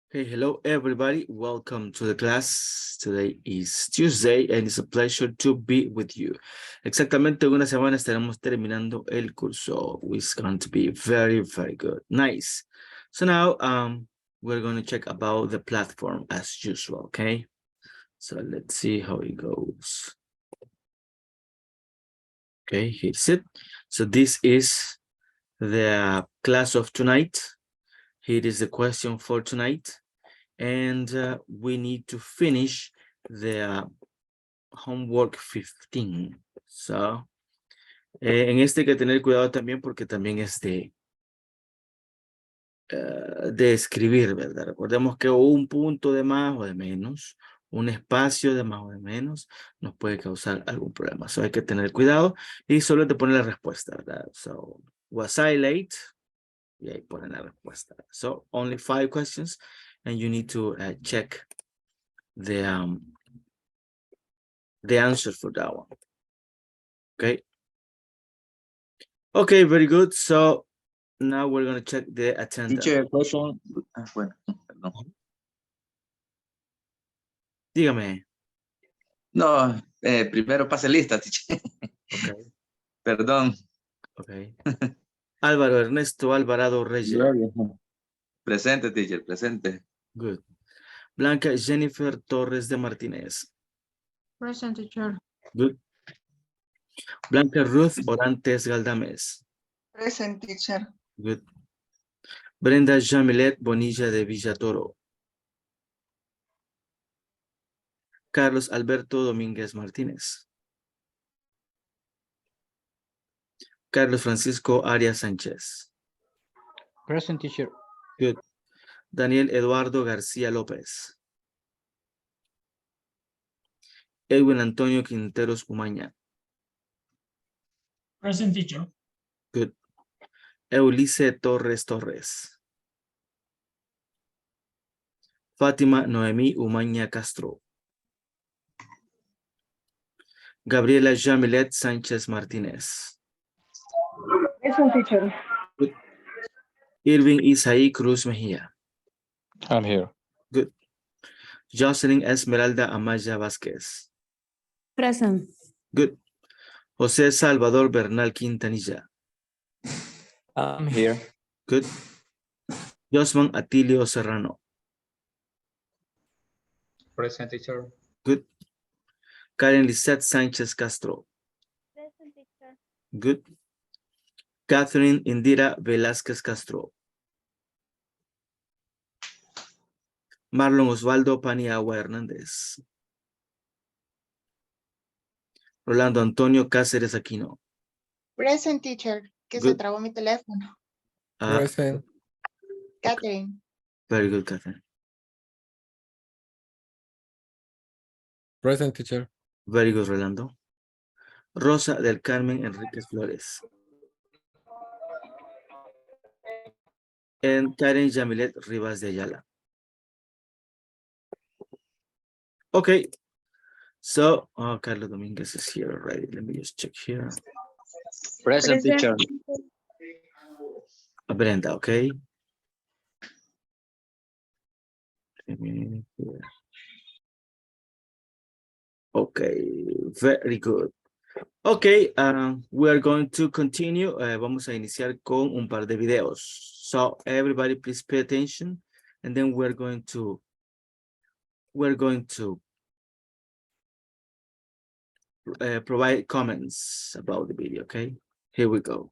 Hey, hello everybody. Welcome to the class. Today is Tuesday and it's a pleasure to be with you. Exactamente una semana estaremos terminando el curso. It's going to be very, very good. Nice. So now we're going to check about the platform as usual, okay? So let's see how it goes. Okay, here's it. So this is the class of tonight. Here is the question for tonight. And we need to finish the homework 15. So, en este hay que tener cuidado también porque también es de escribir, ¿verdad? Recordemos que un punto de más o de menos, un espacio de más o de menos, nos puede causar algún problema. So, hay que tener cuidado y solo te pone la respuesta, ¿verdad? So, was I late? Y ahí ponen la respuesta. So, only 5 questions and you need to check the answer for that one. Okay, very good. So now we're going to check the attendance. Teacher, question. Bueno, perdón. Dígame. No, primero pase lista, teacher. Okay. Perdón. Okay. Álvaro Ernesto Alvarado Reyes. Presente, teacher, presente. Good. Blanca Jennifer Torres de Martínez. Present, teacher. Good. Blanca Ruth Orantes Galdames. Present, teacher. Good. Brenda Jamilet Bonilla de Villatoro. Carlos Alberto Domínguez Martínez. Carlos Francisco Arias Sánchez. Present, teacher. Good. Daniel Eduardo García López. Edwin Antonio Quinteros Umaña. Present, teacher. Good. Eulice Torres Torres. Fátima Noemí Umaña Castro. Gabriela Jamilet Sánchez Martínez. Present, teacher. Good. Irving Isaí Cruz Mejía. I'm here. Good. Jocelyn Esmeralda Amaya Vázquez. Present. Good. José Salvador Bernal Quintanilla. I'm here. Good. Josman Atilio Serrano. Present, teacher. Good. Karen Lisette Sánchez Castro. Present, teacher. Good. Catherine Indira Velázquez Castro. Marlon Osvaldo Paniagua Hernández. Rolando Antonio Cáceres Aquino. Present, teacher. Que Good. se trabó mi teléfono. Present. Catherine. Very good, Catherine. Present, teacher. Very good, Rolando. Rosa del Carmen Enríquez Flores. And Karen Yamilet Rivas de Ayala. Okay. So, Carlos Dominguez is here already. Let me just check here. Present, teacher. Brenda, okay. Let me here. Okay, very good. Okay, we are going to continue. Vamos a iniciar con un par de videos. So everybody please pay attention and then we're going to provide comments about the video, okay? Here we go.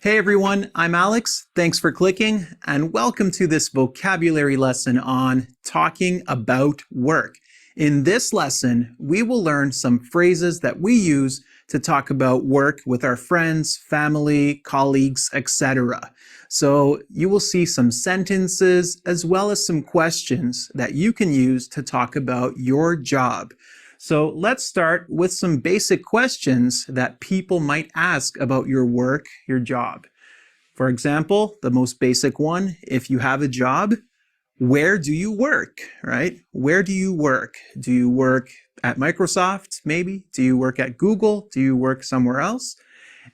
Hey everyone, I'm Alex. Thanks for clicking and welcome to this vocabulary lesson on talking about work. In this lesson, we will learn some phrases that we use to talk about work with our friends, family, colleagues, etc. So you will see some sentences as well as some questions that you can use to talk about your job. So let's start with some basic questions that people might ask about your work, your job. For example, the most basic one, if you have a job, where do you work, right? Where do you work? Do you work at Microsoft, maybe? Do you work at Google? Do you work somewhere else?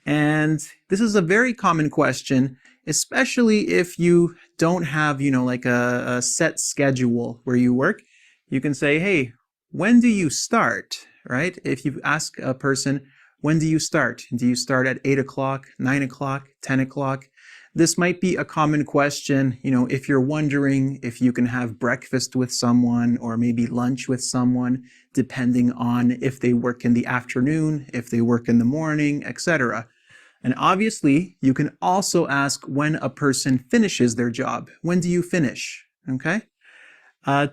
And this is a very common question especially if you don't have, like a set schedule where you work. You can say, hey, when do you start, right? If you ask a person, when do you start? Do you start at 8 o'clock, 9 o'clock, 10 o'clock? This might be a common question, if you're wondering if you can have breakfast with someone or maybe lunch with someone, depending on if they work in the afternoon, if they work in the morning, etc. And obviously, you can also ask when a person finishes their job. When do you finish? Okay?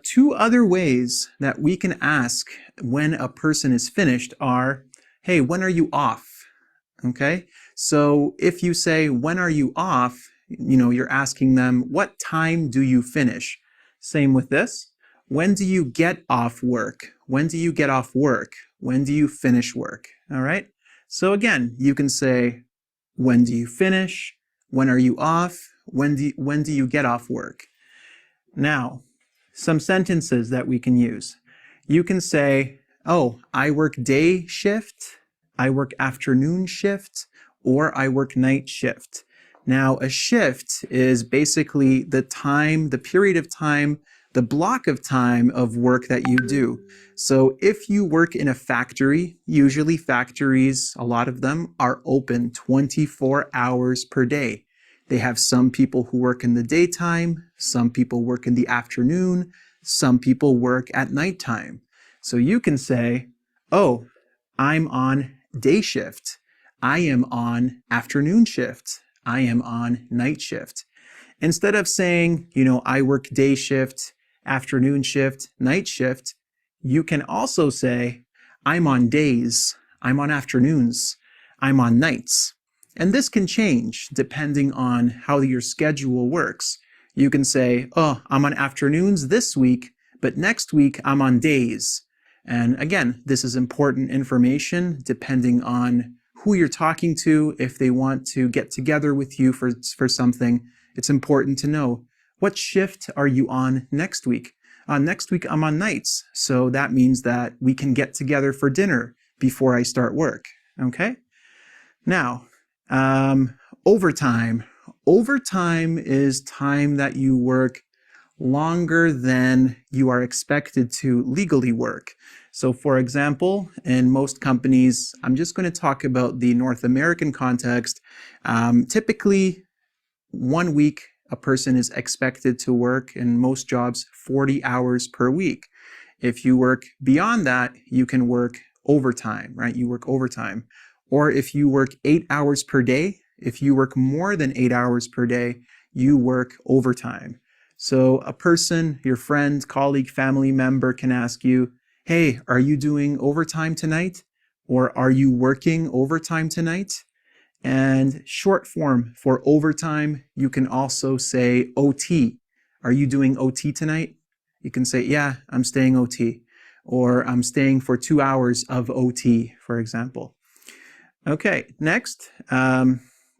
Two other ways that we can ask when a person is finished are, hey, when are you off? Okay? So if you say, when are you off? You're asking them, what time do you finish? Same with this. When do you get off work? When do you get off work? When do you finish work? All right? So again, you can say, when do you finish? When are you off? When do you get off work? Now, some sentences that we can use. You can say, oh, I work day shift, I work afternoon shift, or I work night shift. Now, a shift is basically the time, the period of time, the block of time of work that you do. So if you work in a factory, usually factories, a lot of them are open 24 hours per day. They have some people who work in the daytime, some people work in the afternoon, some people work at nighttime. So you can say, oh, I'm on day shift. I am on afternoon shift. I am on night shift. Instead of saying, I work day shift, afternoon shift, night shift, you can also say, I'm on days, I'm on afternoons, I'm on nights. And this can change depending on how your schedule works. You can say, oh, I'm on afternoons this week, but next week I'm on days. And again, this is important information depending on who you're talking to. If they want to get together with you for something, it's important to know, what shift are you on next week? Next week I'm on nights, so that means that we can get together for dinner before I start work, okay? Now, overtime. Overtime is time that you work longer than you are expected to legally work. So for example, in most companies, I'm just going to talk about the North American context. Typically, 1 week, a person is expected to work in most jobs 40 hours per week. If you work beyond that, you can work overtime, right? You work overtime. Or if you work 8 hours per day, if you work more than 8 hours per day, you work overtime. So a person, your friend, colleague, family member can ask you, hey, are you doing overtime tonight? Or are you working overtime tonight? And short form for overtime, you can also say OT. Are you doing OT tonight? You can say, yeah, I'm staying OT. Or I'm staying for 2 hours of OT, for example. Okay, next,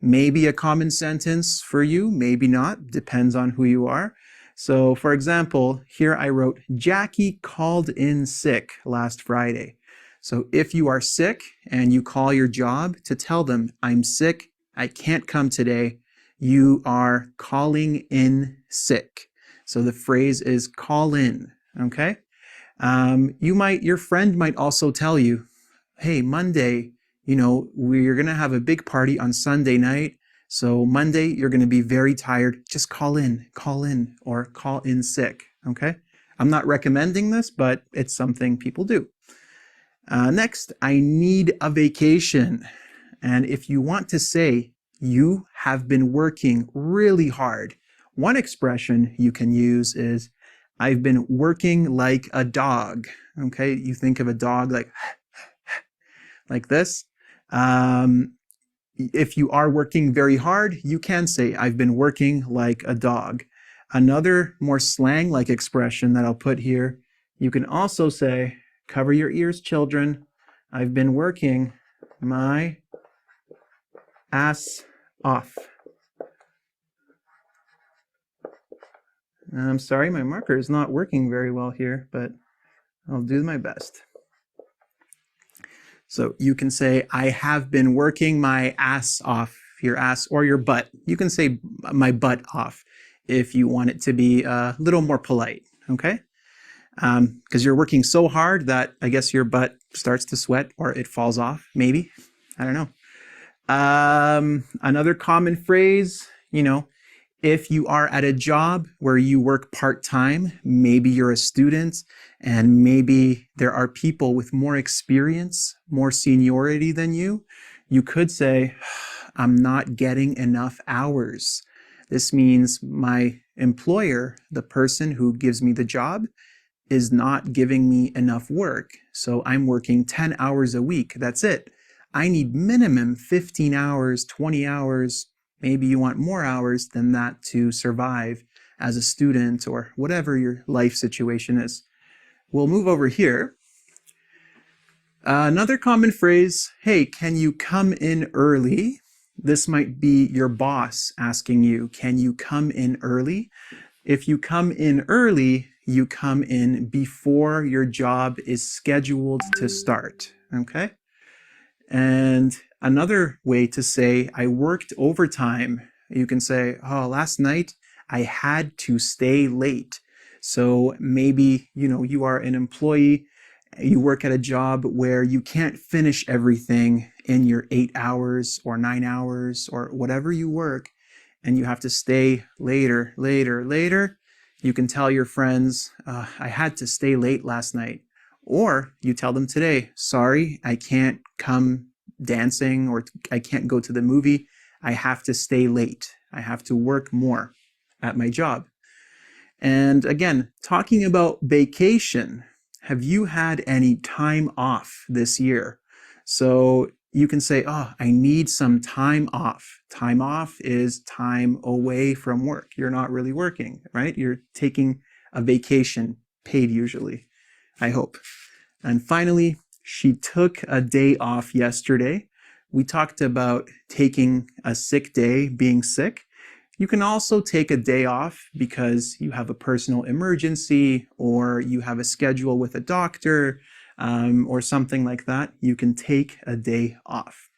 maybe a common sentence for you, maybe not, depends on who you are. So for example, here I wrote, Jackie called in sick last Friday. So if you are sick and you call your job to tell them, I'm sick, I can't come today, you are calling in sick. So the phrase is call in, okay? Your friend might also tell you, hey, Monday, we're going to have a big party on Sunday night. So Monday, you're going to be very tired. Just call in, or call in sick, okay? I'm not recommending this, but it's something people do. Next, I need a vacation. And if you want to say you have been working really hard, one expression you can use is, I've been working like a dog, okay? You think of a dog like this. If you are working very hard, you can say, I've been working like a dog. Another more slang-like expression that I'll put here, you can also say, cover your ears, children. I've been working my ass off. I'm sorry, my marker is not working very well here, but I'll do my best. So you can say, I have been working my ass off. your ass or your butt. You can say my butt off if you want it to be a little more polite, okay? Because you're working so hard that I guess your butt starts to sweat or it falls off, maybe. I don't know. Another common phrase, if you are at a job where you work part-time, maybe you're a student and maybe there are people with more experience, more seniority than you, you could say, I'm not getting enough hours. This means my employer, the person who gives me the job, is not giving me enough work. So I'm working 10 hours a week. That's it. I need minimum 15 hours, 20 hours. Maybe you want more hours than that to survive as a student or whatever your life situation is. We'll move over here. Another common phrase, hey, can you come in early? This might be your boss asking you, can you come in early? If you come in early, you come in before your job is scheduled to start, okay? And another way to say, I worked overtime, you can say, oh, last night I had to stay late. So maybe, you are an employee, you work at a job where you can't finish everything in your 8 hours or 9 hours or whatever you work, and you have to stay later. You can tell your friends, I had to stay late last night. Or you tell them today, sorry, I can't come dancing or I can't go to the movie. I have to stay late. I have to work more at my job. And again, talking about vacation, have you had any time off this year? So you can say, oh, I need some time off. Time off is time away from work. You're not really working, right? You're taking a vacation, paid usually, I hope. And finally, she took a day off yesterday. We talked about taking a sick day, being sick. You can also take a day off because you have a personal emergency or you have a schedule with a doctor or something like that. You can take a day off.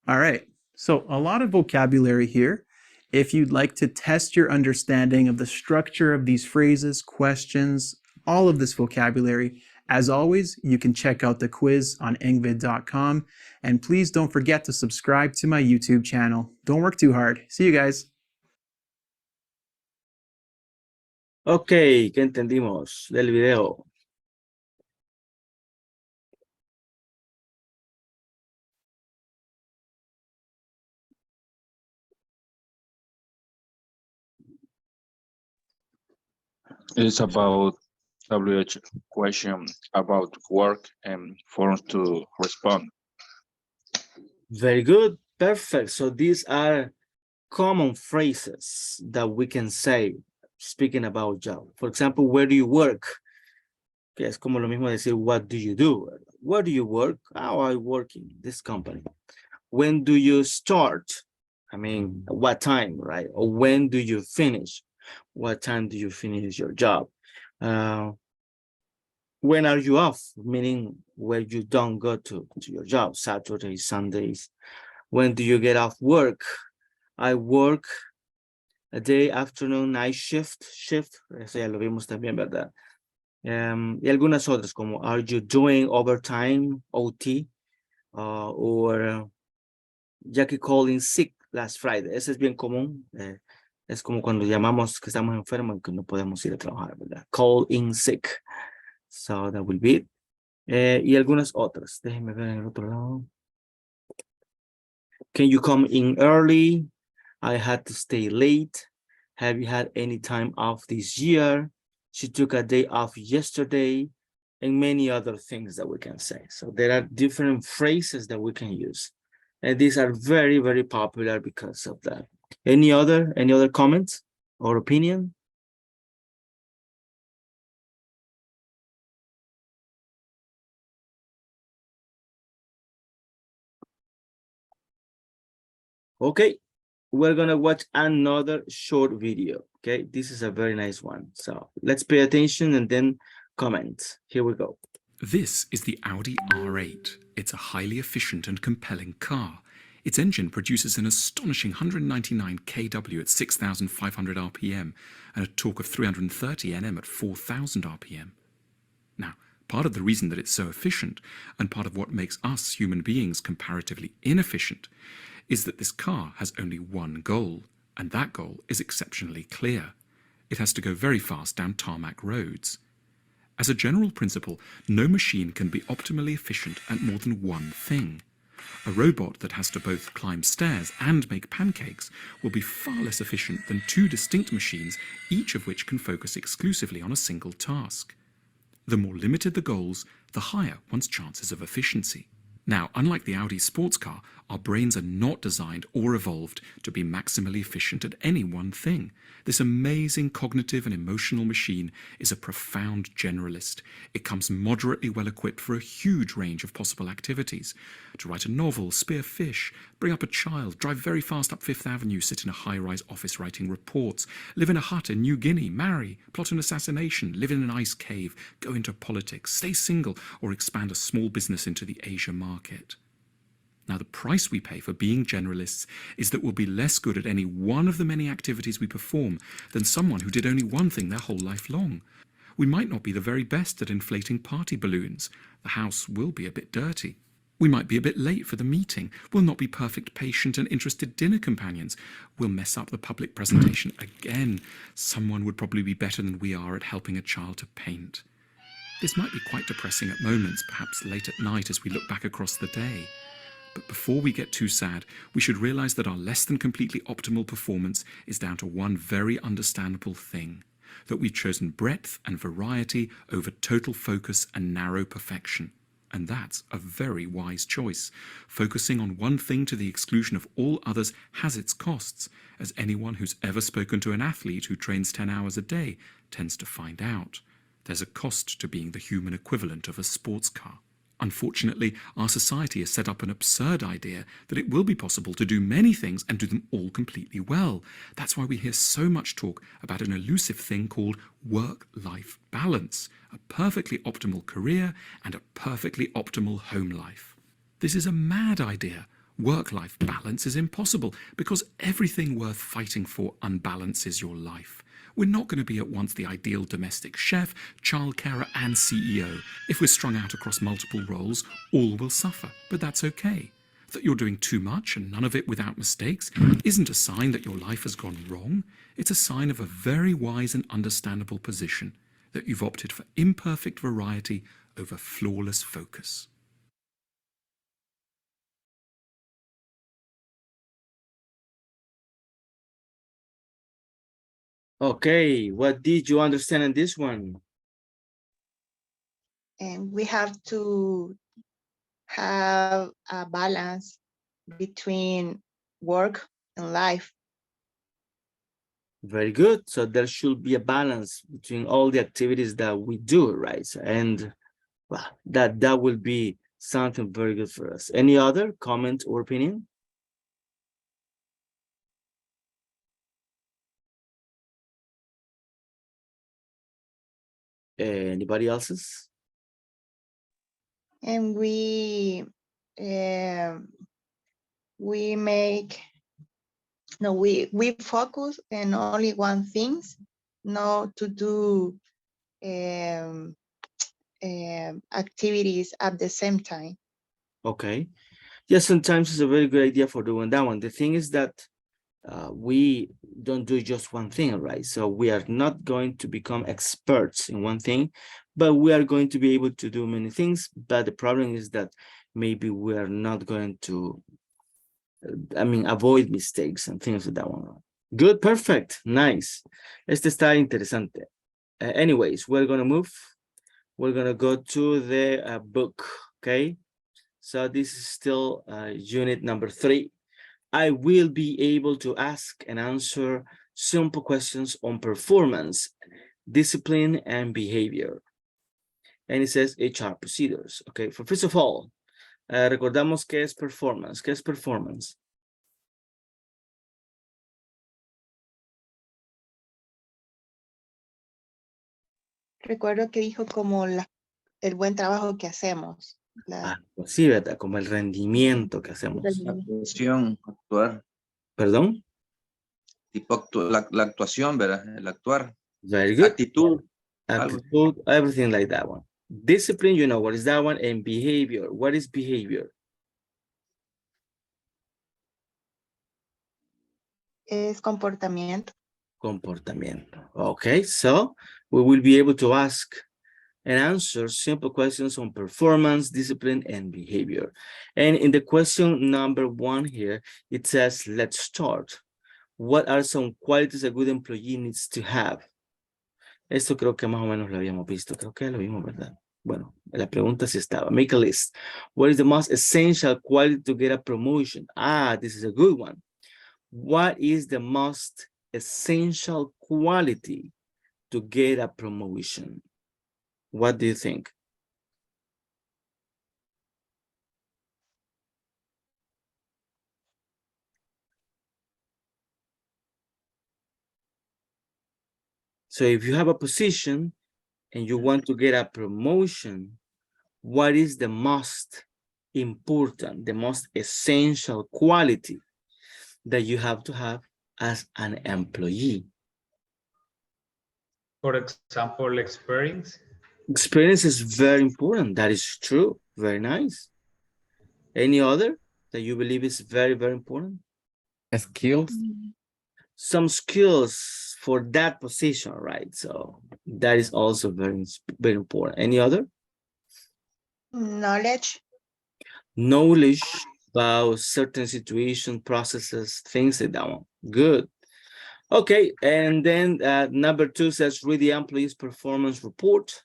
All right, so a lot of vocabulary here. If you'd like to test your understanding of the structure of these phrases, questions, all of this vocabulary, as always, you can check out the quiz on engvid.com. And please don't forget to subscribe to my YouTube channel. Don't work too hard. See you guys. Ok, ¿qué entendimos del video? It's about WH question about work and forms to respond. Very good, perfect. So these are common phrases that we can say speaking about job. For example, where do you work? Que es como lo mismo decir, what do you do? Where do you work? Oh, I work in this company. When do you start? I mean, what time, right? Or when do you finish? What time do you finish your job? When are you off? Meaning where you don't go to your job, Saturdays, Sundays. When do you get off work? I work a day, afternoon, night shift. Eso ya lo vimos también, ¿verdad? Y algunas otras como, are you doing overtime, OT? Or Jackie calling sick last Friday. Ese es bien común. Es como cuando llamamos que estamos enfermos y que no podemos ir a trabajar, ¿verdad? Call in sick. So that will be it. Y algunas otras. Déjenme ver en el otro lado. Can you come in early? I had to stay late. Have you had any time off this year? She took a day off yesterday. And many other things that we can say. So there are different phrases that we can use. And these are very, very popular because of that. Any other comments or opinion? Okay, we're gonna watch another short video. Okay, this is a very nice one. So let's pay attention and then comment. Here we go. This is the Audi R8. It's a highly efficient and compelling car. Its engine produces an astonishing 199 kW at 6,500 RPM and a torque of 330 Nm at 4,000 RPM. Now, part of the reason that it's so efficient, and part of what makes us human beings comparatively inefficient, is that this car has only one goal, and that goal is exceptionally clear. It has to go very fast down tarmac roads. As a general principle, no machine can be optimally efficient at more than one thing. A robot that has to both climb stairs and make pancakes will be far less efficient than two distinct machines, each of which can focus exclusively on a single task. The more limited the goals, the higher one's chances of efficiency. Now, unlike the Audi sports car, our brains are not designed or evolved to be maximally efficient at any one thing. This amazing cognitive and emotional machine is a profound generalist. It comes moderately well equipped for a huge range of possible activities. To write a novel, spear fish, bring up a child, drive very fast up Fifth Avenue, sit in a high-rise office writing reports, live in a hut in New Guinea, marry, plot an assassination, live in an ice cave, go into politics, stay single, or expand a small business into the Asia market. Now, the price we pay for being generalists is that we'll be less good at any one of the many activities we perform than someone who did only one thing their whole life long. We might not be the very best at inflating party balloons. The house will be a bit dirty. We might be a bit late for the meeting. We'll not be perfect, patient and interested dinner companions. We'll mess up the public presentation again. Someone would probably be better than we are at helping a child to paint. This might be quite depressing at moments, perhaps late at night as we look back across the day. But before we get too sad, we should realize that our less than completely optimal performance is down to one very understandable thing, that we've chosen breadth and variety over total focus and narrow perfection. And that's a very wise choice. Focusing on one thing to the exclusion of all others has its costs, as anyone who's ever spoken to an athlete who trains 10 hours a day tends to find out. There's a cost to being the human equivalent of a sports car. Unfortunately, our society has set up an absurd idea that it will be possible to do many things and do them all completely well. That's why we hear so much talk about an elusive thing called work-life balance, a perfectly optimal career and a perfectly optimal home life. This is a mad idea. Work-life balance is impossible because everything worth fighting for unbalances your life. We're not going to be at once the ideal domestic chef, childcarer and CEO. If we're strung out across multiple roles, all will suffer, but that's okay. That you're doing too much and none of it without mistakes isn't a sign that your life has gone wrong. It's a sign of a very wise and understandable position, that you've opted for imperfect variety over flawless focus. Okay, what did you understand in this one? And we have to have a balance between work and life. Very good. So there should be a balance between all the activities that we do, right? And well, that will be something very good for us. Any other comment or opinion? Anybody else's? And we focus on only one thing, not to do activities at the same time. Okay. Yes, sometimes it's a very good idea for doing that one. The thing is that we don't do just one thing, right? So we are not going to become experts in one thing, but we are going to be able to do many things. But the problem is that maybe we are not going to, avoid mistakes and things like that one. Good, perfect, nice. Este está interesante. Anyways, we're going to move. We're going to go to the book, okay? So this is still unit number 3. I will be able to ask and answer simple questions on performance, discipline, and behavior. And it says HR procedures. Okay, so first of all, recordamos qué es performance. ¿Qué es performance? Recuerdo que dijo como el buen trabajo que hacemos. Pues sí, ¿verdad? Como el rendimiento que hacemos. Actuación, actuar. ¿Perdón? Tipo la actuación, ¿verdad? El actuar. Very good. Actitud. Algo. Attitude, everything like that one. Discipline, you know what is that one? And behavior. What is behavior? Es comportamiento. Comportamiento. Okay, so we will be able to ask and answer simple questions on performance, discipline, and behavior. And in the question number 1 here, it says, let's start. What are some qualities a good employee needs to have? Esto creo que más o menos lo habíamos visto. Creo que lo vimos, ¿verdad? Bueno, la pregunta sí estaba. Make a list. What is the most essential quality to get a promotion? Ah, this is a good one. What is the most essential quality to get a promotion? What do you think? So if you have a position and you want to get a promotion, what is the most important, the most essential quality that you have to have as an employee? For example, experience. Experience is very important. That is true. Very nice. Any other that you believe is very, very important? Skills. Some skills for that position, right? So that is also very, very important. Any other? Knowledge. Knowledge about certain situation, processes, things like that one. Good. Okay, and then number 2 says, read the employee's performance report.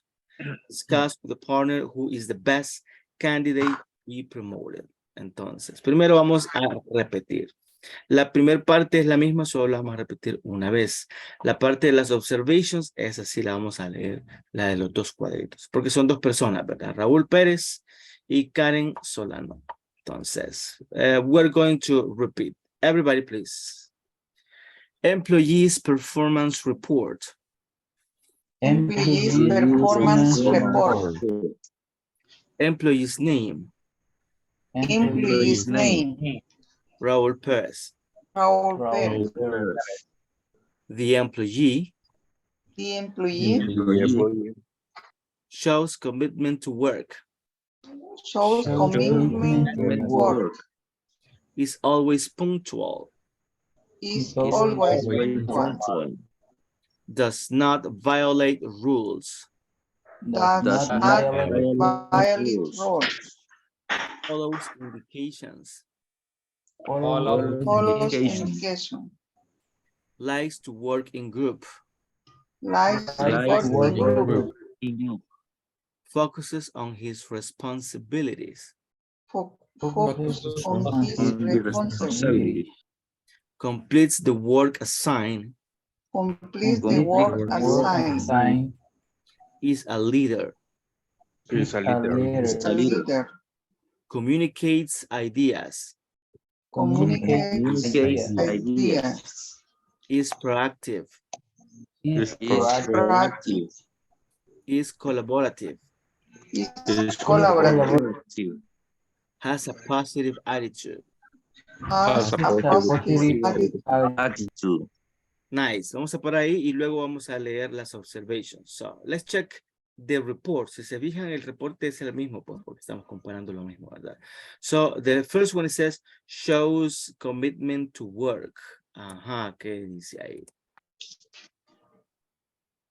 Discuss with the partner who is the best candidate to be promoted. Entonces, primero vamos a repetir. La primera parte es la misma, solo la vamos a repetir una vez. La parte de las observations, esa sí la vamos a leer, la de los 2 cuadritos, porque son 2 personas, ¿verdad? Raúl Pérez y Karen Solano. Entonces, we're going to repeat. Everybody, please. Employees performance report. Employees performance report. Employee's name. Employee's name. Raúl Pérez. Raúl Pérez. The employee The employee shows commitment to work. shows commitment to work. Is always punctual. Is always punctual. Does not violate rules. Does not violate rules. Follows indications. Follows indication. Likes to work in group. Likes to work in group. Focuses on his responsibilities. Focus on his responsibility. Completes the work assigned. Complete the work assigned. Is a leader. Is a leader. Communicates ideas. Communicates ideas. Is proactive. Is Proactive. Is collaborative. Is collaborative. Has a positive attitude. Has a positive Attitude. Nice. Vamos a parar ahí y luego vamos a leer las observations. So, let's check the report. Si se fijan, el reporte es el mismo, pues, porque estamos comparando lo mismo, ¿verdad? So, the first one says, shows commitment to work. Ajá, ¿qué dice ahí?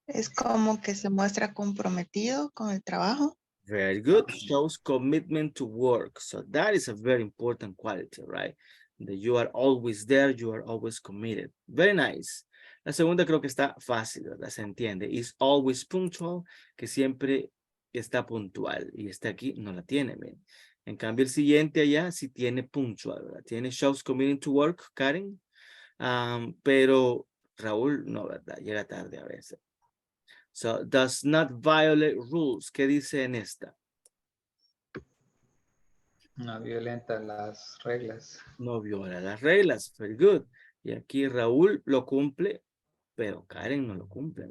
Es como que se muestra comprometido con el trabajo. Very good. Shows commitment to work. So, that is a very important quality, right? That you are always there, you are always committed. Very nice. La segunda creo que está fácil, ¿verdad? Se entiende. Is always punctual, que siempre está puntual. Y está aquí, no la tiene, miren. En cambio, el siguiente allá sí tiene punctual, ¿verdad? Tiene shows committing to work, Karen. Pero Raúl, no, ¿verdad? Llega tarde a veces. So, does not violate rules. ¿Qué dice en esta? No violenta las reglas. No viola las reglas. Very good. Y aquí Raúl lo cumple, pero Karen no lo cumple.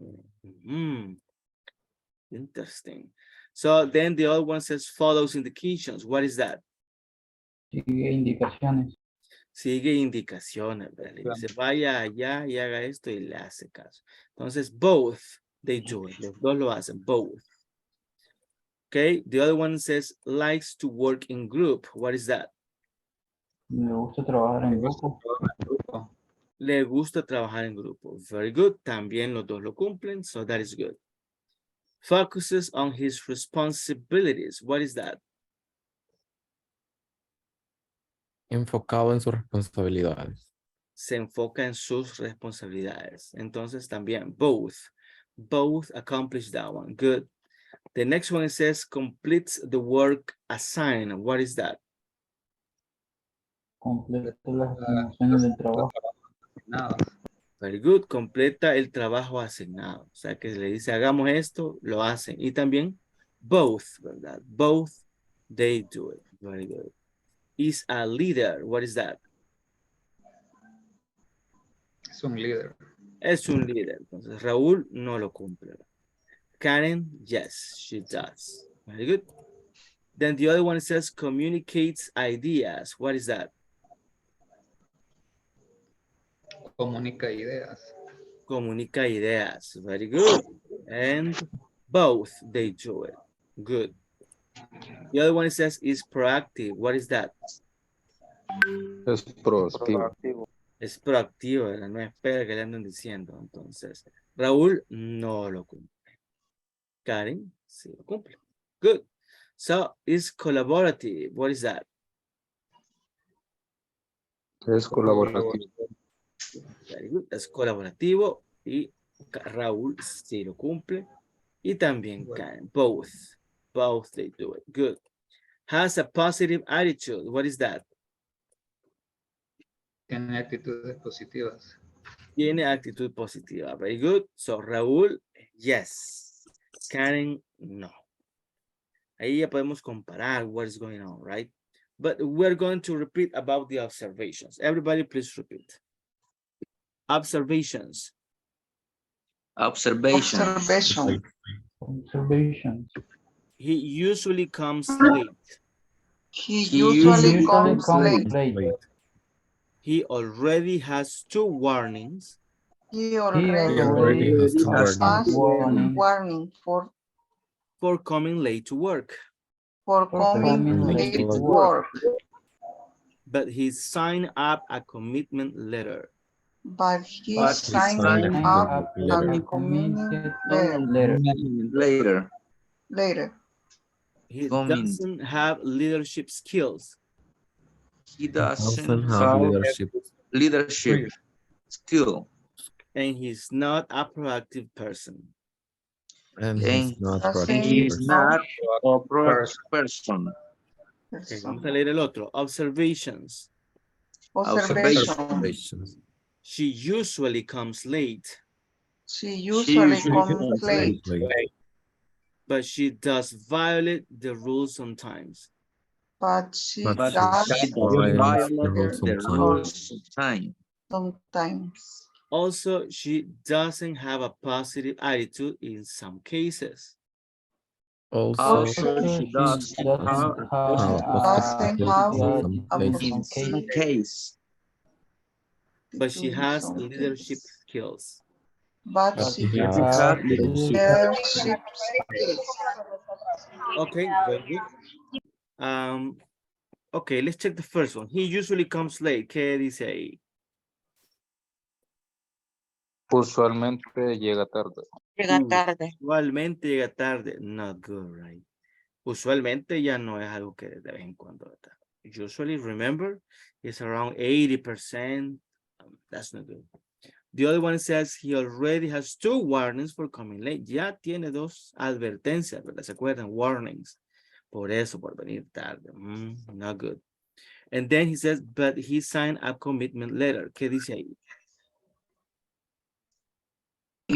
Interesting. So then the other one says follows indications. What is that? Sigue indicaciones. Sigue indicaciones, ¿verdad? Le dice, vaya allá y haga esto y le hace caso. Entonces, both, they do it. Los dos lo hacen, both. Okay, the other one says likes to work in group. What is that? Me gusta trabajar en grupo. Le gusta trabajar en grupo. Very good. También los dos lo cumplen, so that is good. Focuses on his responsibilities. What is that? Enfocado en sus responsabilidades. Se enfoca en sus responsabilidades. Entonces también both. Both accomplish that one. Good. The next one says completes the work assigned. What is that? Completa las asignaciones del trabajo. No. Very good. Completa el trabajo asignado. O sea que le dice hagamos esto, lo hacen. Y también both, ¿verdad? Both, they do it. Very good. Is a leader. What is that? Es un líder. Es un líder. Entonces Raúl no lo cumple. Karen, yes, she does. Very good. Then the other one says communicates ideas. What is that? Comunica ideas. Comunica ideas. Very good. And both, they do it. Good. The other one says is proactive. What is that? Es proactivo. Es proactivo, ¿verdad? No espera que le anden diciendo. Entonces, Raúl no lo cumple. Karen sí lo cumple. Good. So, is collaborative. What is that? Es colaborativo. Very good. Es colaborativo y Raúl sí lo cumple. Y también Karen. Both. Both they do it. Good. Has a positive attitude. What is that? Tiene actitudes positivas. Tiene actitud positiva. Very good. So, Raúl, yes. Karen, no. Ahí ya podemos comparar what is going on, right? But we're going to repeat about the observations. Everybody, please repeat. Observations. Observation. Observation. Observations. He usually comes late. He He usually usually comes comes late. He already has 2 warnings He already already has has warning. warning for for coming late to work. coming late to work. But he signed up a commitment letter. But he But he signed signed up up a commitment letter later. later. He Coming. doesn't have leadership skills. He doesn't Doesn't have have leadership. leadership skill. And he's not a proactive person. And And he's not doesn't proactive. he is not a Person. person. Okay, vamos a leer el otro. Observations. Observation. Observations. She usually comes late, She usually usually comes comes late, but she does violate the rules sometimes. but she But But does she violates violates the rules the sometimes. rules sometimes. sometimes. Also, she doesn't have a positive attitude in some cases. Also, She doesn't have Doesn't have in some a cases. in some case. But she has some leadership cases. skills. But But she he has has leadership skills. Okay, very good. Okay, let's check the first one. He usually comes late. ¿Qué dice ahí? Usualmente llega tarde. Llega tarde. Usualmente llega tarde. Not good, right? Usualmente ya no es algo que de vez en cuando. ¿Verdad? Usually, remember, it's around 80%. That's not good. The other one says he already has 2 warnings for coming late. Ya tiene 2 advertencias, ¿verdad? ¿Se acuerdan? Warnings. Por eso, por venir tarde. Not good. And then he says, but he signed a commitment letter. ¿Qué dice ahí?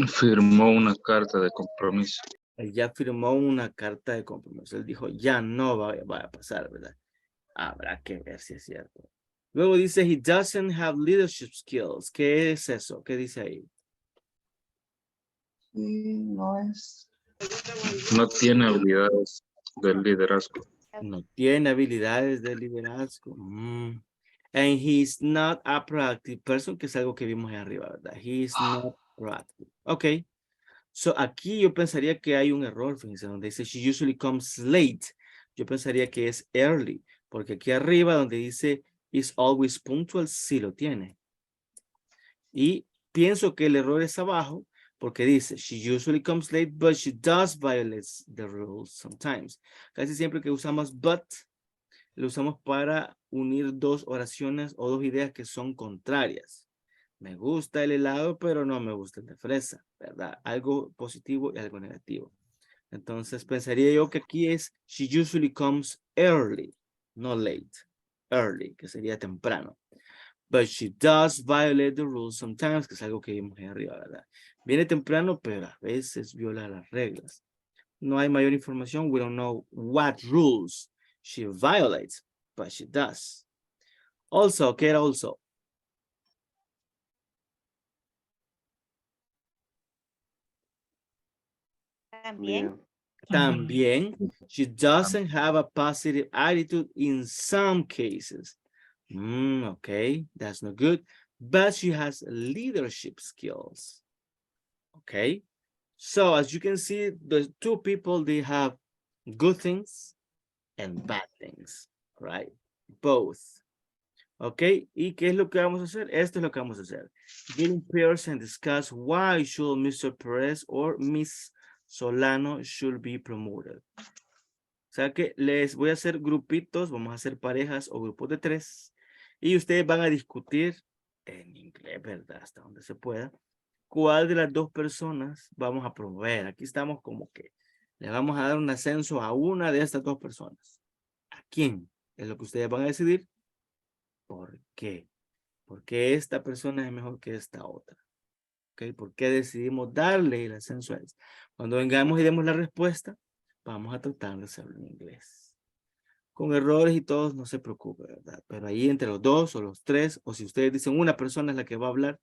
Firmó una carta de compromiso. Él ya firmó una carta de compromiso. Él dijo, ya no va a pasar, ¿verdad? Habrá que ver si es cierto. Luego dice, he doesn't have leadership skills. ¿Qué es eso? ¿Qué dice ahí? Sí, no es No tiene habilidades del liderazgo. No tiene habilidades de liderazgo. And he's not a proactive person, que es algo que vimos ahí arriba, ¿verdad? He's not proactive. Ok. So, aquí yo pensaría que hay un error, fíjense, donde dice she usually comes late. Yo pensaría que es early, porque aquí arriba donde dice is always punctual, sí lo tiene. Y pienso que el error es abajo, porque dice she usually comes late, but she does violate the rules sometimes. Casi siempre que usamos but, lo usamos para unir dos oraciones o dos ideas que son contrarias. Me gusta el helado, pero no me gusta el de fresa, ¿verdad? Algo positivo y algo negativo. Entonces, pensaría yo que aquí es she usually comes early, no late. Early, que sería temprano. But she does violate the rules sometimes, que es algo que vimos ahí arriba, ¿verdad? Viene temprano, pero a veces viola las reglas. No hay mayor información. We don't know what rules she violates, but she does. Also, ¿qué era also? También. También, she doesn't have a positive attitude in some cases. Okay, that's not good. But she has leadership skills. Okay, so as you can see, the two people, they have good things and bad things, right? Both. Ok, ¿y qué es lo que vamos a hacer? Esto es lo que vamos a hacer. Get in pairs and discuss why should Mr. Perez or Miss Solano should be promoted. O sea que les voy a hacer grupitos, vamos a hacer parejas o grupos de 3 y ustedes van a discutir en inglés, ¿verdad? Hasta donde se pueda. ¿Cuál de las dos personas vamos a promover? Aquí estamos como que le vamos a dar un ascenso a una de estas dos personas. ¿A quién? Es lo que ustedes van a decidir. ¿Por qué? Porque esta persona es mejor que esta otra. ¿Ok? ¿Por qué decidimos darle el ascenso a él? Cuando vengamos y demos la respuesta, vamos a tratar de hacerlo en inglés. Con errores y todos, no se preocupe, ¿verdad? Pero ahí entre los dos o los tres, o si ustedes dicen una persona es la que va a hablar,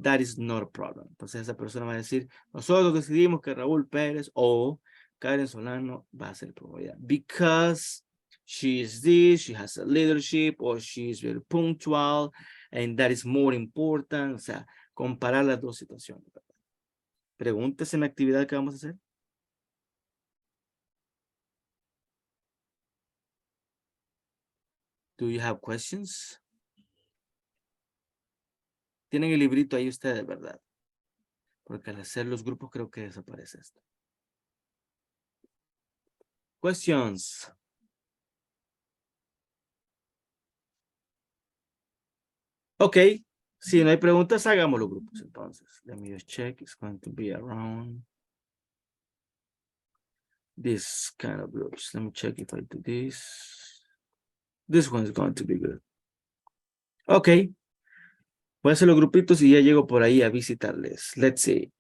that is not a problem. Entonces esa persona va a decir, nosotros decidimos que Raúl Pérez o Karen Solano va a ser promovida. Because she is this, she has a leadership, or she is very punctual, and that is more important. O sea, comparar las dos situaciones. Pregúntese en la actividad que vamos a hacer. Do you have questions? Tienen el librito ahí ustedes, ¿verdad? Porque al hacer los grupos creo que desaparece esto. Questions. Ok. Si no hay preguntas, hagamos los grupos entonces. Let me just check. It's going to be around this kind of groups. Let me check if I do this. This one is going to be good. Ok. Voy a hacer los grupitos y ya llego por ahí a visitarles. Let's see.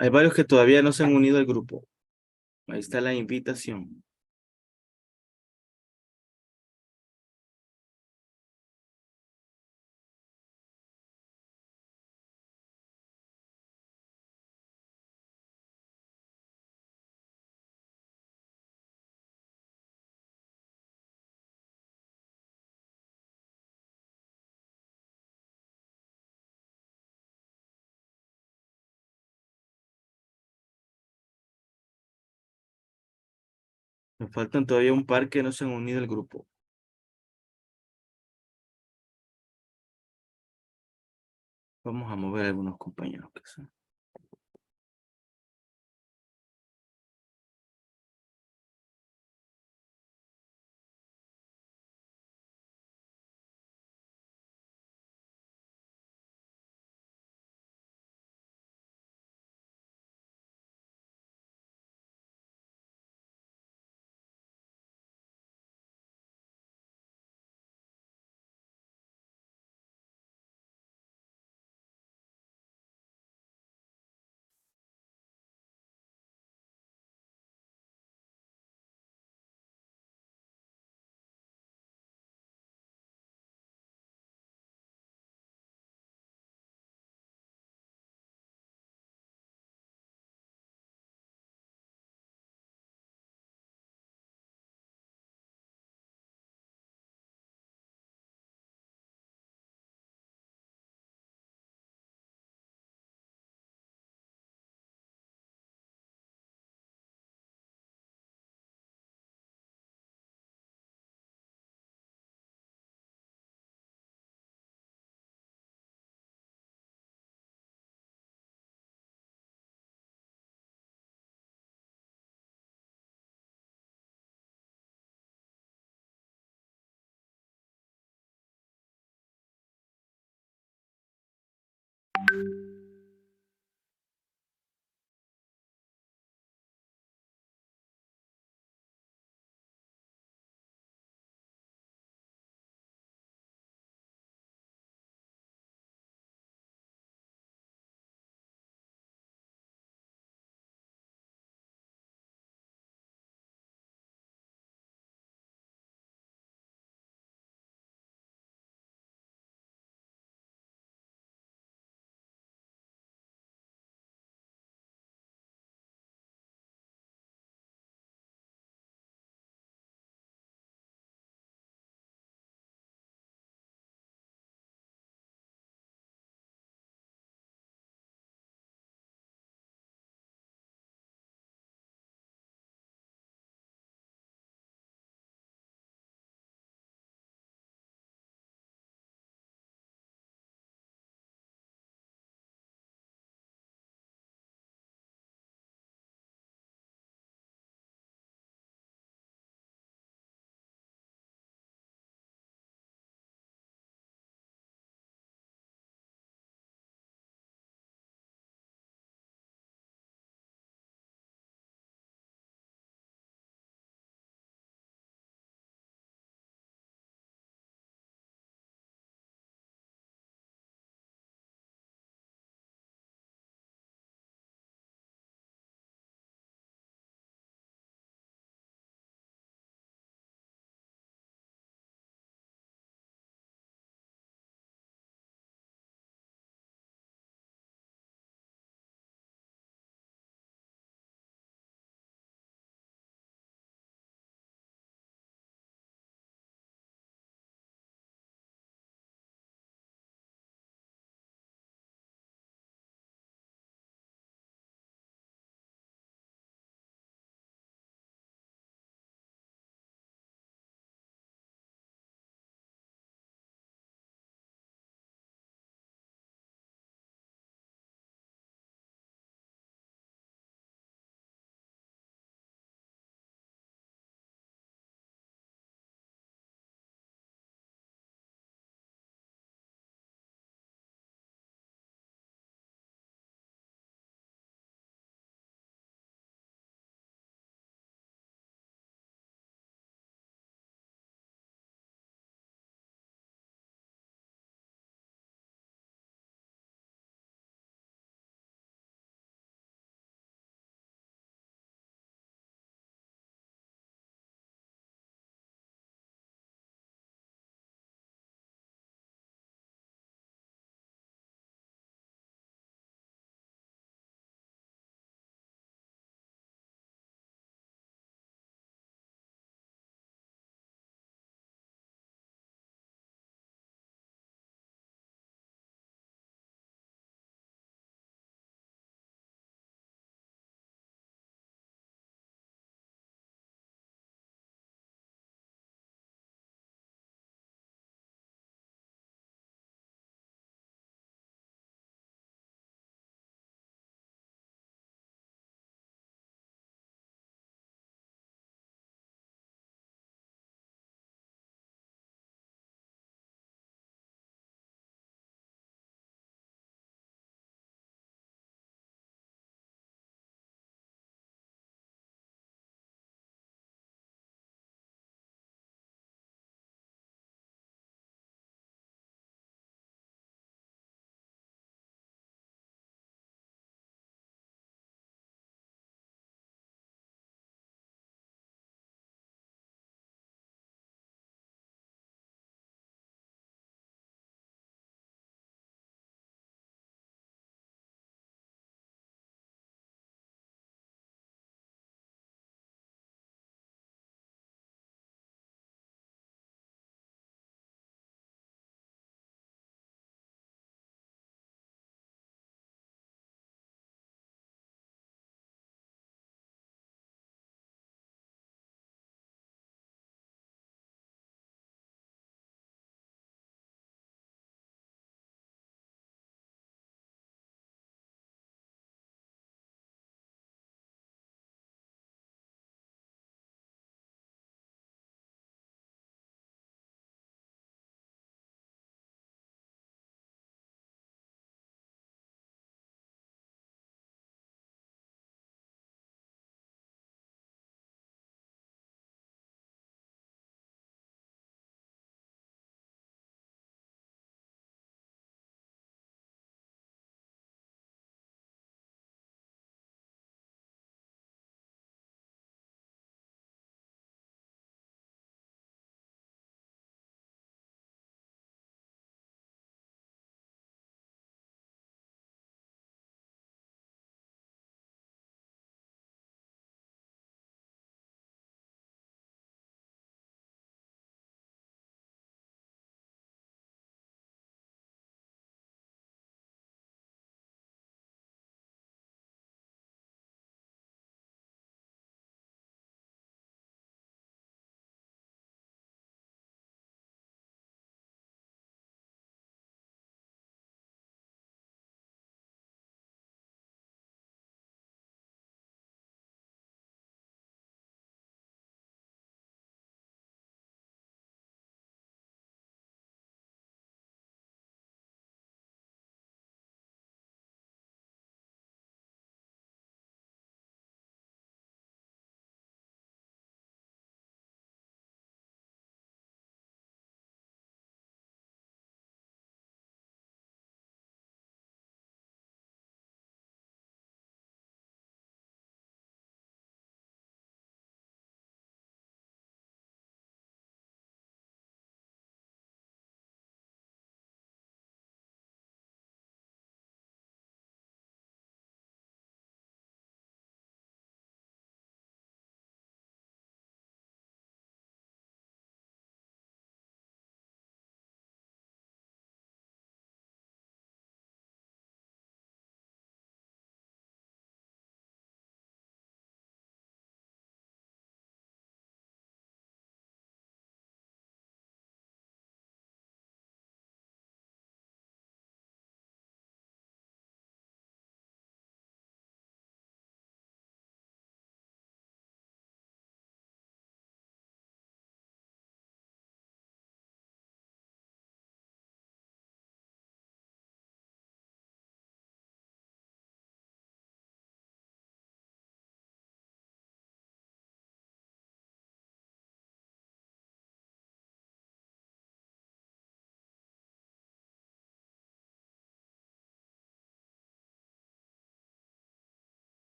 Hay varios que todavía no se han unido al grupo. Ahí está la invitación. Me faltan todavía un par que no se han unido al grupo. Vamos a mover a algunos compañeros que son.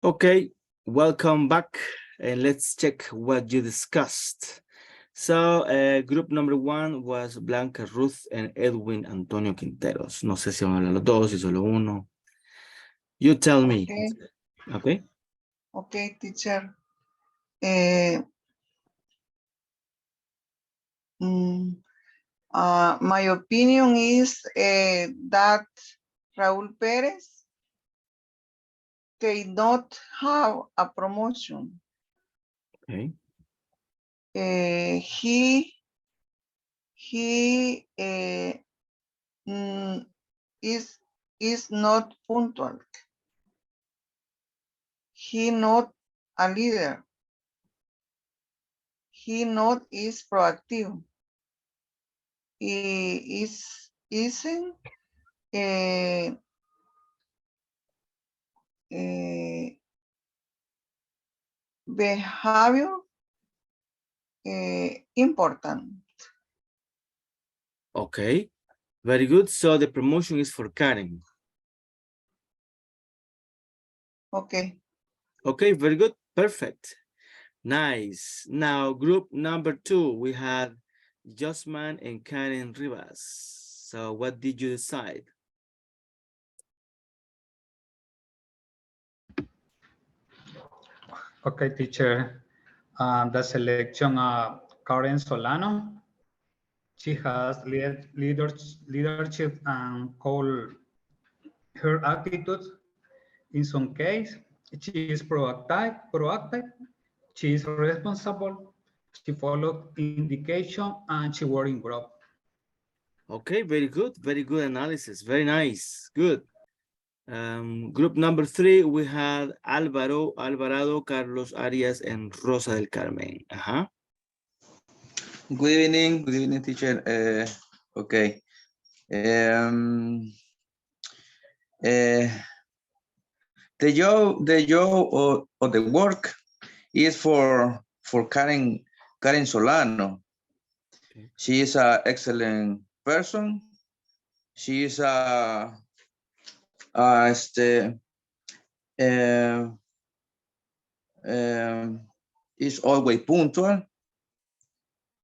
Okay, welcome back. And let's check what you discussed. So, group number 1 was Blanca Ruth and Edwin Antonio Quinteros. No sé si van a hablar los dos, si solo uno. You tell me. Okay. Okay. Okay, teacher. My opinion is that Raúl Pérez cannot have a promotion. Okay. He is not punctual. He not a leader. He not is proactive. He isn't behavior important. Okay. Very good. So the promotion is for Karen. Okay. Okay, very good. Perfect. Nice. Now, group number 2, we have Josman and Karen Rivas. So what did you decide? Okay, teacher. The selection of Karen Solano. She has leadership and call her attitude. In some case, she is proactive. She is responsible. She follows indication and she works in group. Okay, very good. Very good analysis. Very nice. Good. Group number 3, we had Alvarado, Carlos Arias, and Rosa del Carmen. Good evening, teacher. Okay. The job or the work is for Karen Solano. Okay. She is an excellent person. She is is always punctual.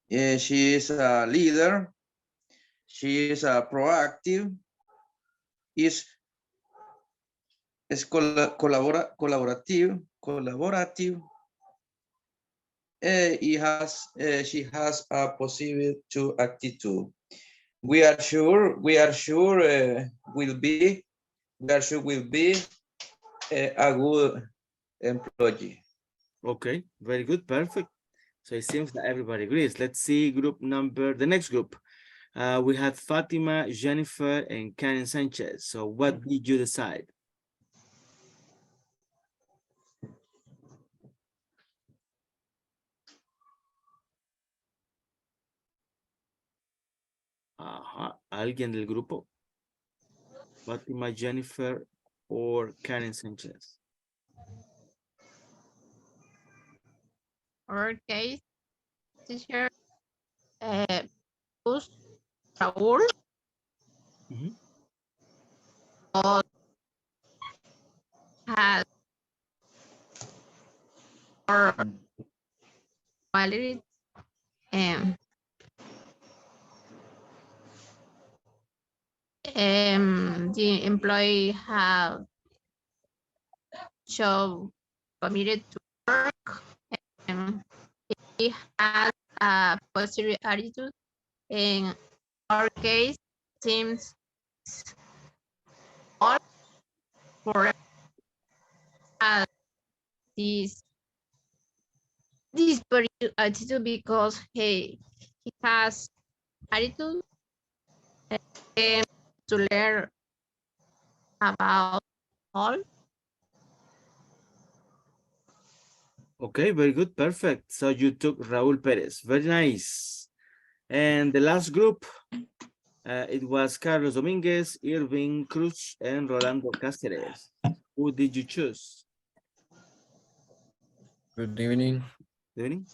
She is a leader. She is a proactive. Is collaborative. She has a positive attitude. We are sure will be a good employee. Okay, very good, perfect. So it seems that everybody agrees. Let's see the next group. We had Fatima, Jennifer, and Karen Sanchez. So what did you decide? ¿Alguien del grupo? Fatima, Jennifer, or Karen Sanchez? Our case, teacher, who's Raúl, has our quality and the employee have shown committed to work and he has a positive attitude. In our case, seems all for this positive attitude because he has attitude and to learn about all. Okay, very good, perfect. So you took Raúl Pérez, very nice. And the last group, it was Carlos Dominguez, Irving Cruz, and Rolando Cáceres. Who did you choose? Good evening. Good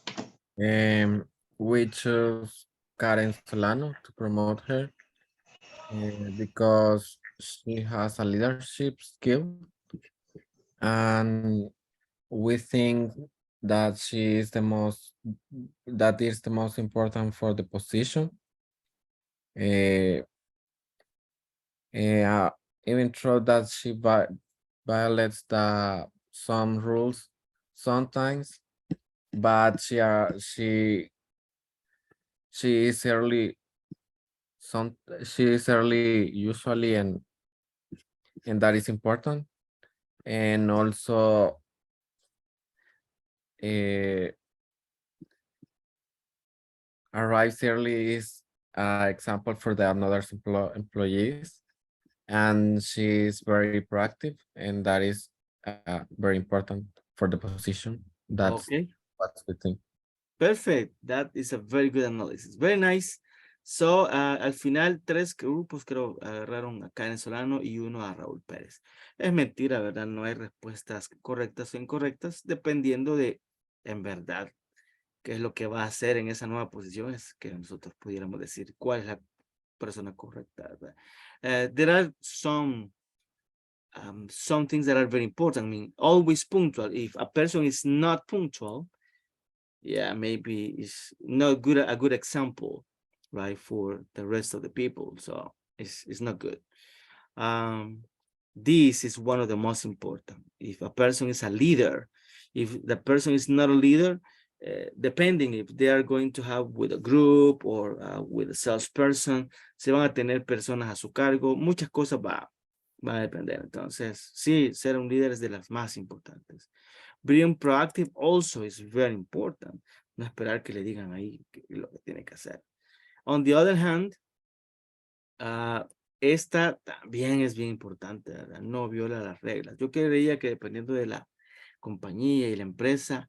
evening. We chose Karen Solano to promote her because she has a leadership skill And we think that that is the most important for the position. Even though that she violates some rules sometimes, but she is early. She is early usually, and that is important. And also, arrives early is example for the another employees, and she is very proactive, and that is very important for the position. That's Okay, what we think. perfect. That is a very good analysis. Very nice. So, al final, 3 grupos creo agarraron a Karen Solano y 1 a Raúl Pérez. Es mentira, ¿verdad? No hay respuestas correctas o incorrectas, dependiendo de, en verdad, qué es lo que va a hacer en esa nueva posición. Es que nosotros pudiéramos decir cuál es la persona correcta, ¿verdad? There are some things that are very important. I mean, always punctual. If a person is not punctual, yeah, maybe it's not a good example, right, for the rest of the people. So it's not good. This is one of the most important. If a person is a leader, if the person is not a leader, depending if they are going to have with a group or with a salesperson, se van a tener personas a su cargo, muchas cosas va a depender. Entonces, sí, ser un líder es de las más importantes. Being proactive also is very important. No esperar que le digan ahí lo que tiene que hacer. On the other hand, esta también es bien importante, ¿verdad? No viola las reglas. Yo creería que dependiendo de la compañía y la empresa,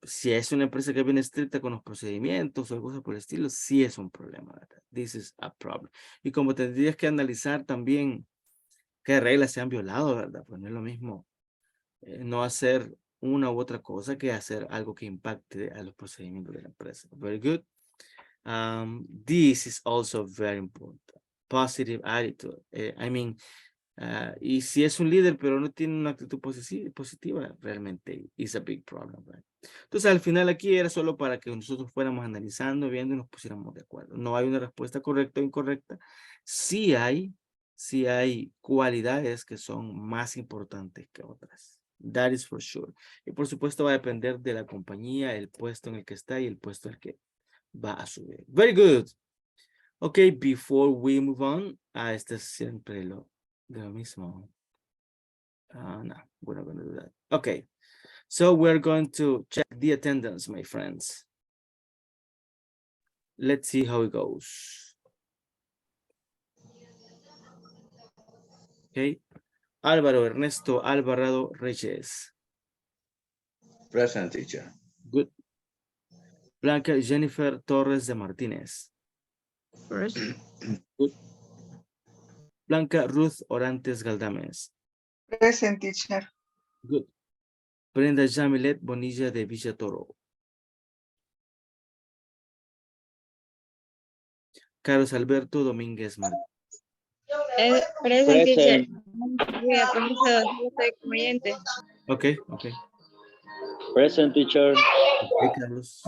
si es una empresa que es bien estricta con los procedimientos o cosas por el estilo, sí es un problema, ¿verdad? This is a problem. Y como tendrías que analizar también qué reglas se han violado, ¿verdad? Pues no es lo mismo no hacer una u otra cosa que hacer algo que impacte a los procedimientos de la empresa. Very good. This is also very important. Positive attitude. I mean, y si es un líder pero no tiene una actitud positiva, realmente is a big problem, right? Entonces al final aquí era solo para que nosotros fuéramos analizando, viendo y nos pusiéramos de acuerdo. No hay una respuesta correcta o incorrecta. Sí hay cualidades que son más importantes que otras. That is for sure. Y por supuesto va a depender de la compañía, el puesto en el que está y el puesto en el que va a subir. Very good. Okay, before we move on, este es siempre lo mismo. No, we're not going to do that. Okay, so we're going to check the attendance, my friends. Let's see how it goes. Okay, Álvaro Ernesto Alvarado Reyes. Present, teacher. Good. Blanca Jennifer Torres de Martínez. First, Good. Blanca Ruth Orantes Galdames. Present, teacher. Good. Brenda Jamilet Bonilla de Villa Toro. Carlos Alberto Domínguez Martínez. Present, teacher. Voy a permiso, yo soy creyente. Okay, okay. Present, teacher. Okay, Carlos.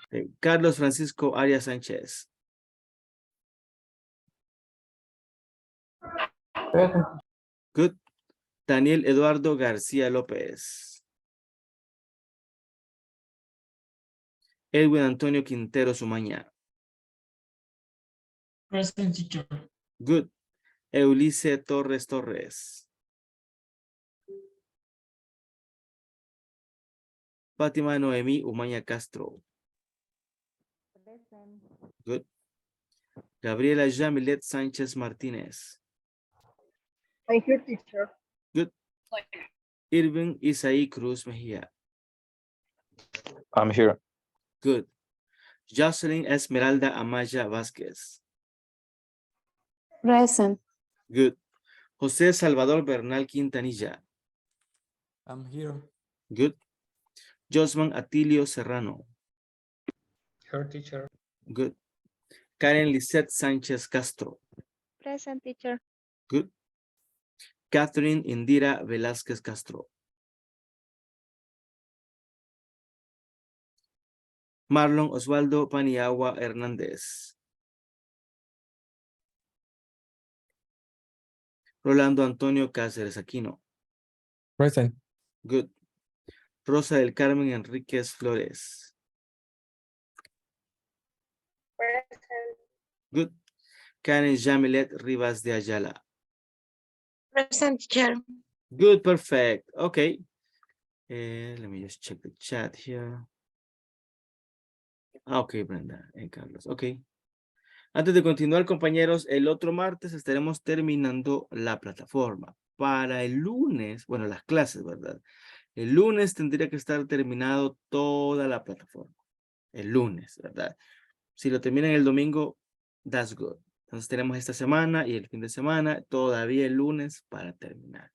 Okay. Carlos Francisco Arias Sánchez. Present. Good. Daniel Eduardo García López. Edwin Antonio Quintero Sumaña. Present, teacher. Good. Eunice Torres Torres. Fátima Noemí Umaña Castro. Present. Good. Gabriela Jamilet Sánchez Martínez. I'm here, teacher. Good. Irving Isaí Cruz Mejía. I'm here. Good. Jocelyn Esmeralda Amaya Vázquez. Present. Good. José Salvador Bernal Quintanilla. I'm here. Good. Josman Atilio Serrano. Her, teacher. Good. Karen Lisette Sánchez Castro. Present, teacher. Good. Catherine Indira Velázquez Castro. Marlon Osvaldo Paniagua Hernández. Rolando Antonio Cáceres Aquino. Present. Good. Rosa del Carmen Enríquez Flores. Present. Good. Karen Jamilet Rivas de Ayala. Present, teacher. Good, perfect. Okay. Let me just check the chat here. Okay, Brenda and Carlos. Okay. Antes de continuar, compañeros, el otro martes estaremos terminando la plataforma. Para el lunes, bueno, las clases, ¿verdad? El lunes tendría que estar terminado toda la plataforma. El lunes, ¿verdad? Si lo terminan el domingo, that's good. Entonces tenemos esta semana y el fin de semana, todavía el lunes para terminar.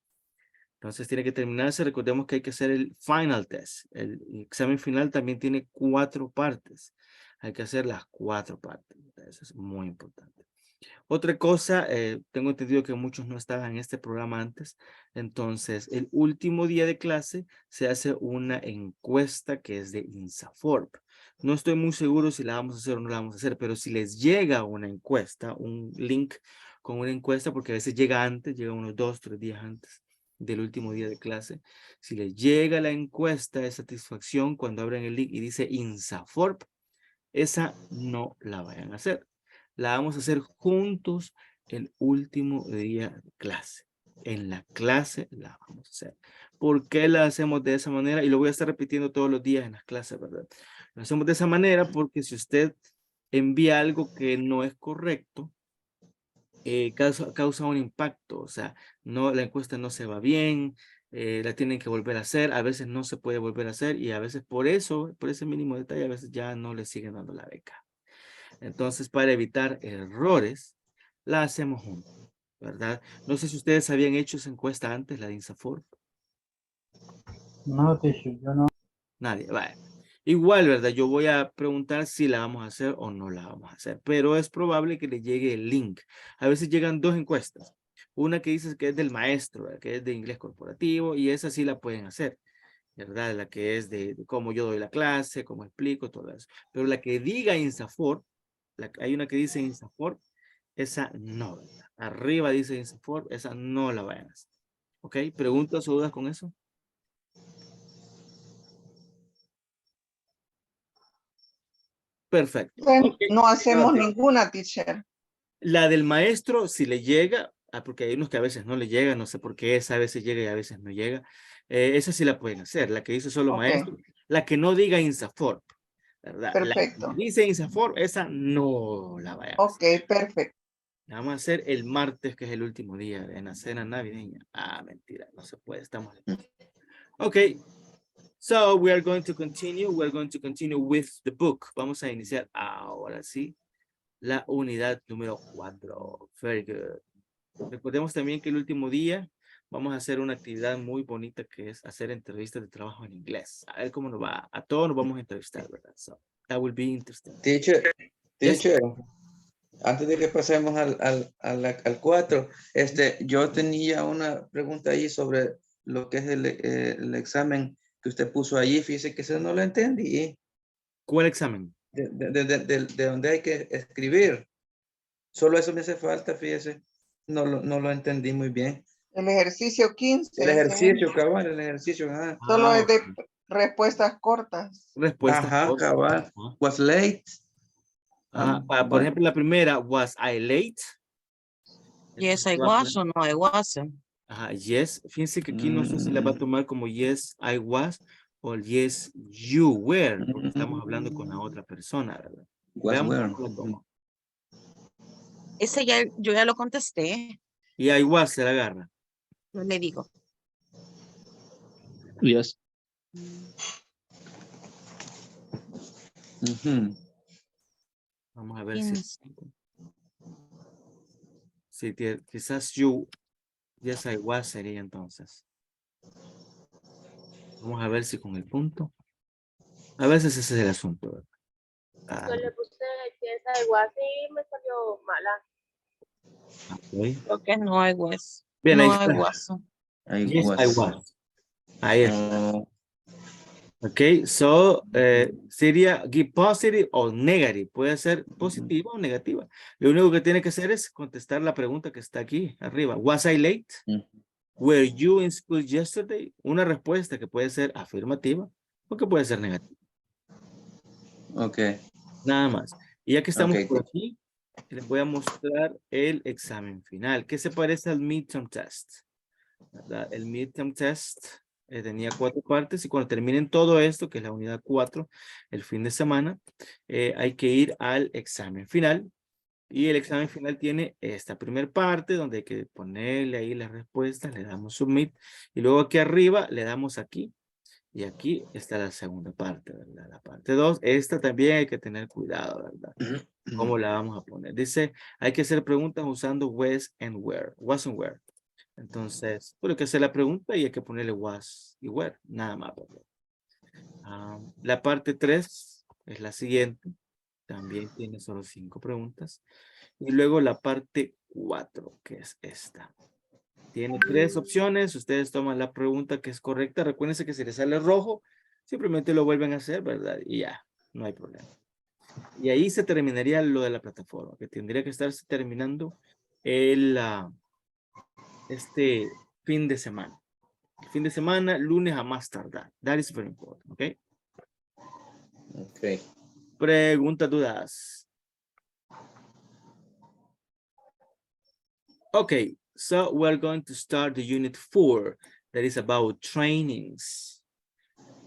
Entonces tiene que terminarse. Recordemos que hay que hacer el final test. El examen final también tiene 4 partes. Hay que hacer las 4 partes. Eso es muy importante. Otra cosa, tengo entendido que muchos no estaban en este programa antes. Entonces, el último día de clase se hace una encuesta que es de INSAFORP. No estoy muy seguro si la vamos a hacer o no la vamos a hacer, pero si les llega una encuesta, un link con una encuesta, porque a veces llega antes, llega unos 2, 3 días antes del último día de clase. Si les llega la encuesta de satisfacción cuando abren el link y dice INSAFORP, esa no la vayan a hacer. La vamos a hacer juntos el último día de clase. En la clase la vamos a hacer. ¿Por qué la hacemos de esa manera? Y lo voy a estar repitiendo todos los días en las clases, ¿verdad? Lo hacemos de esa manera porque si usted envía algo que no es correcto, causa un impacto. O sea, no, la encuesta no se va bien, la tienen que volver a hacer. A veces no se puede volver a hacer y a veces por eso, por ese mínimo detalle, a veces ya no le siguen dando la beca. Entonces, para evitar errores, la hacemos juntos, ¿verdad? No sé si ustedes habían hecho esa encuesta antes, la de INSAFORP. No, teacher, yo no. Nadie, vale. Igual, ¿verdad? Yo voy a preguntar si la vamos a hacer o no la vamos a hacer, pero es probable que le llegue el link. A veces llegan 2 encuestas. Una que dice que es del maestro, ¿verdad? Que es de Inglés Corporativo, y esa sí la pueden hacer, ¿verdad? La que es de cómo yo doy la clase, cómo explico, todo eso. Pero la que diga INSAFORP, hay una que dice INSAFORP, esa no, ¿verdad? Arriba dice INSAFORP, esa no la vayan a hacer. ¿Ok? ¿Preguntas o dudas con eso? Perfecto. Bueno, Ok. no hacemos Ok. ninguna, teacher. La del maestro, si le llega, porque hay unos que a veces no le llega, no sé por qué, esa a veces llega y a veces no llega. Esa sí la pueden hacer, la que dice solo Ok. maestro, la que no diga INSAFORP, ¿verdad? Perfecto. La que dice INSAFORP, esa no la vayan a hacer. Ok, perfecto. La vamos a hacer el martes, que es el último día en la cena navideña. Ah, mentira, no se puede, estamos. Okay, so we are going to continue. We're going to continue with the book. Vamos a iniciar ahora sí la unidad número 4. Very good. Recordemos también que el último día vamos a hacer una actividad muy bonita que es hacer entrevistas de trabajo en inglés. A ver cómo nos va. A todos nos vamos a entrevistar, ¿verdad? So, that will be interesting. Teacher, Yes. antes de que pasemos al 4, yo tenía una pregunta ahí sobre lo que es el examen que usted puso allí. Fíjese que eso no lo entendí. ¿Cuál examen? De donde hay que escribir. Solo eso me hace falta, fíjese. No lo entendí muy bien. El ejercicio 15. El ejercicio, cabal, el ejercicio. Ajá. Solo es de respuestas cortas. Respuesta. Ajá, cabal. Was late. Por ejemplo, la primera, was I late? Yes, I was or no, I wasn't. Ajá, yes. Fíjense que aquí no sé si la va a tomar como yes, I was o yes, you were, porque estamos hablando con la otra persona, ¿verdad? Was Veamos were. cómo la toma. Ese ya, yo ya lo contesté. Y I was se la agarra. Yo le digo. Yes. Vamos a ver si quizás you, yes, I was sería entonces. Vamos a ver si con el punto. A veces ese es el asunto, ¿verdad? Yo le puse yes, I was y me salió mala. Okay. Creo que no, I was. Bien, ahí No está. hay was. I Yes, I was. was. Ahí está. Oh, Ok, so sería give positive o negative. Puede ser positiva o negativa. Lo único que tiene que hacer es contestar la pregunta que está aquí arriba. Was I late? mm, Were you in school yesterday? Una respuesta que puede ser afirmativa o que puede ser negativa. ok, Nada más. Y ya que estamos ok, por aquí, les voy a mostrar el examen final, que se parece al midterm test, ¿verdad? El midterm test tenía 4 partes y cuando terminen todo esto, que es la unidad 4, el fin de semana, hay que ir al examen final. Y el examen final tiene esta primera parte donde hay que ponerle ahí las respuestas, le damos submit y luego aquí arriba le damos aquí. Y aquí está la segunda parte, ¿verdad? La parte 2. Esta también hay que tener cuidado, ¿verdad? ¿Cómo la vamos a poner? Dice, hay que hacer preguntas usando was and where. Was and where. Entonces, hay que hacer la pregunta y hay que ponerle was y where. Nada más, ¿verdad? La parte 3 es la siguiente. También tiene solo 5 preguntas. Y luego la parte 4, que es esta. Tiene 3 opciones. Ustedes toman la pregunta que es correcta. Recuérdense que si les sale rojo, simplemente lo vuelven a hacer, ¿verdad? Y ya, no hay problema. Y ahí se terminaría lo de la plataforma, que tendría que estarse terminando este fin de semana. El fin de semana, lunes a más tardar. That is very important, ¿ok? ok. Preguntas, dudas. Okay, so we're going to start the unit 4, that is about trainings.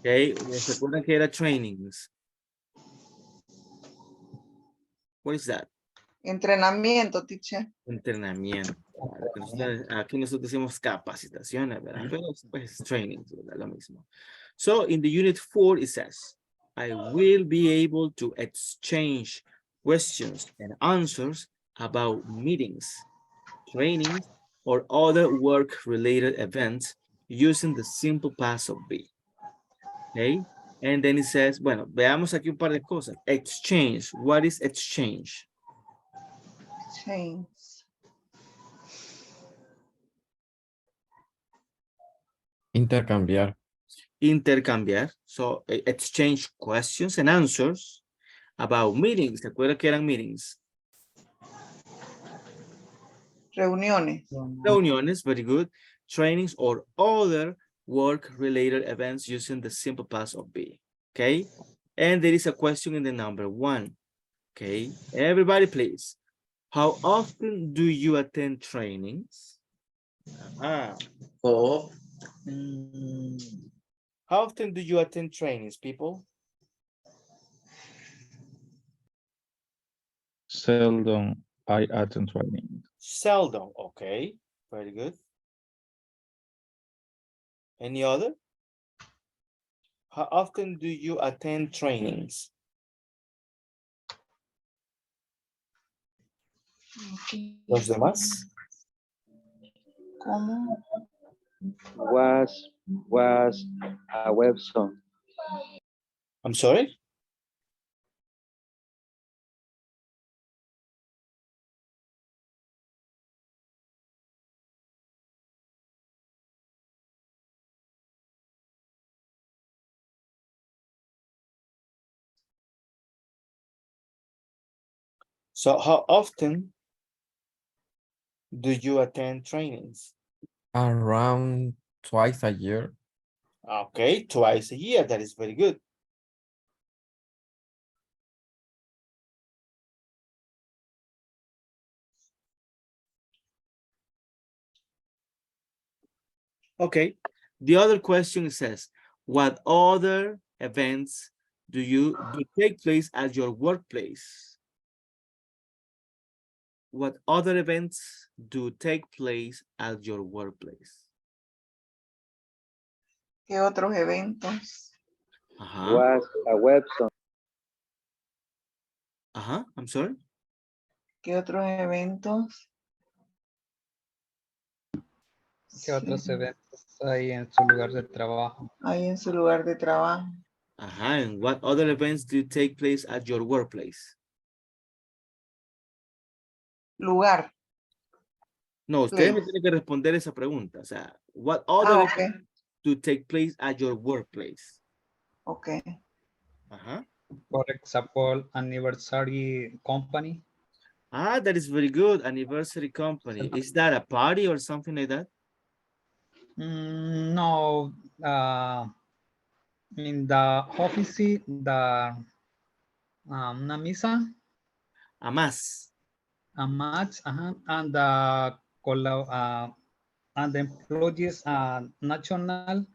Okay, ¿se acuerdan que era trainings? What is that? Entrenamiento, teacher. Entrenamiento. Aquí nosotros decimos capacitaciones, ¿verdad? Pero pues es training, ¿verdad? Lo mismo. So in the unit 4 it says, I will be able to exchange questions and answers about meetings, trainings, or other work-related events using the simple past of be. Okay? And then it says, bueno, veamos aquí un par de cosas. Exchange. What is exchange? Change. Intercambiar. Intercambiar. So, exchange questions and answers about meetings. ¿Se acuerdan que eran meetings? Reuniones. Reuniones, very good. Trainings or other work-related events using the simple past of be. Okay? And there is a question in the number 1. Okay? Everybody, please. How often do you attend trainings? Oh, How often do you attend trainings, people? Seldom I attend training. Seldom. Okay. Very good. Any other? How often do you attend trainings? ¿Los demás? ¿Cómo? Was a website. I'm sorry? So how often do you attend trainings? Around twice a year. Okay, twice a year. That is very good. Okay. The other question says, what other events do take place at your workplace? What other events do take place at your workplace? ¿Qué otros eventos? Was a website. I'm sorry. ¿Qué otros eventos? ¿Qué otros eventos hay en su lugar de trabajo? Hay en su lugar de trabajo. And what other events do take place at your workplace? Lugar. No, usted me Place. tiene que responder esa pregunta. O sea, what other Okay. to take place at your workplace? Okay. Ajá. For example, anniversary company. Ah, that is very good. Anniversary company. Is that a party or something like that? No, in the office, una misa, A más. a match, and and the employees national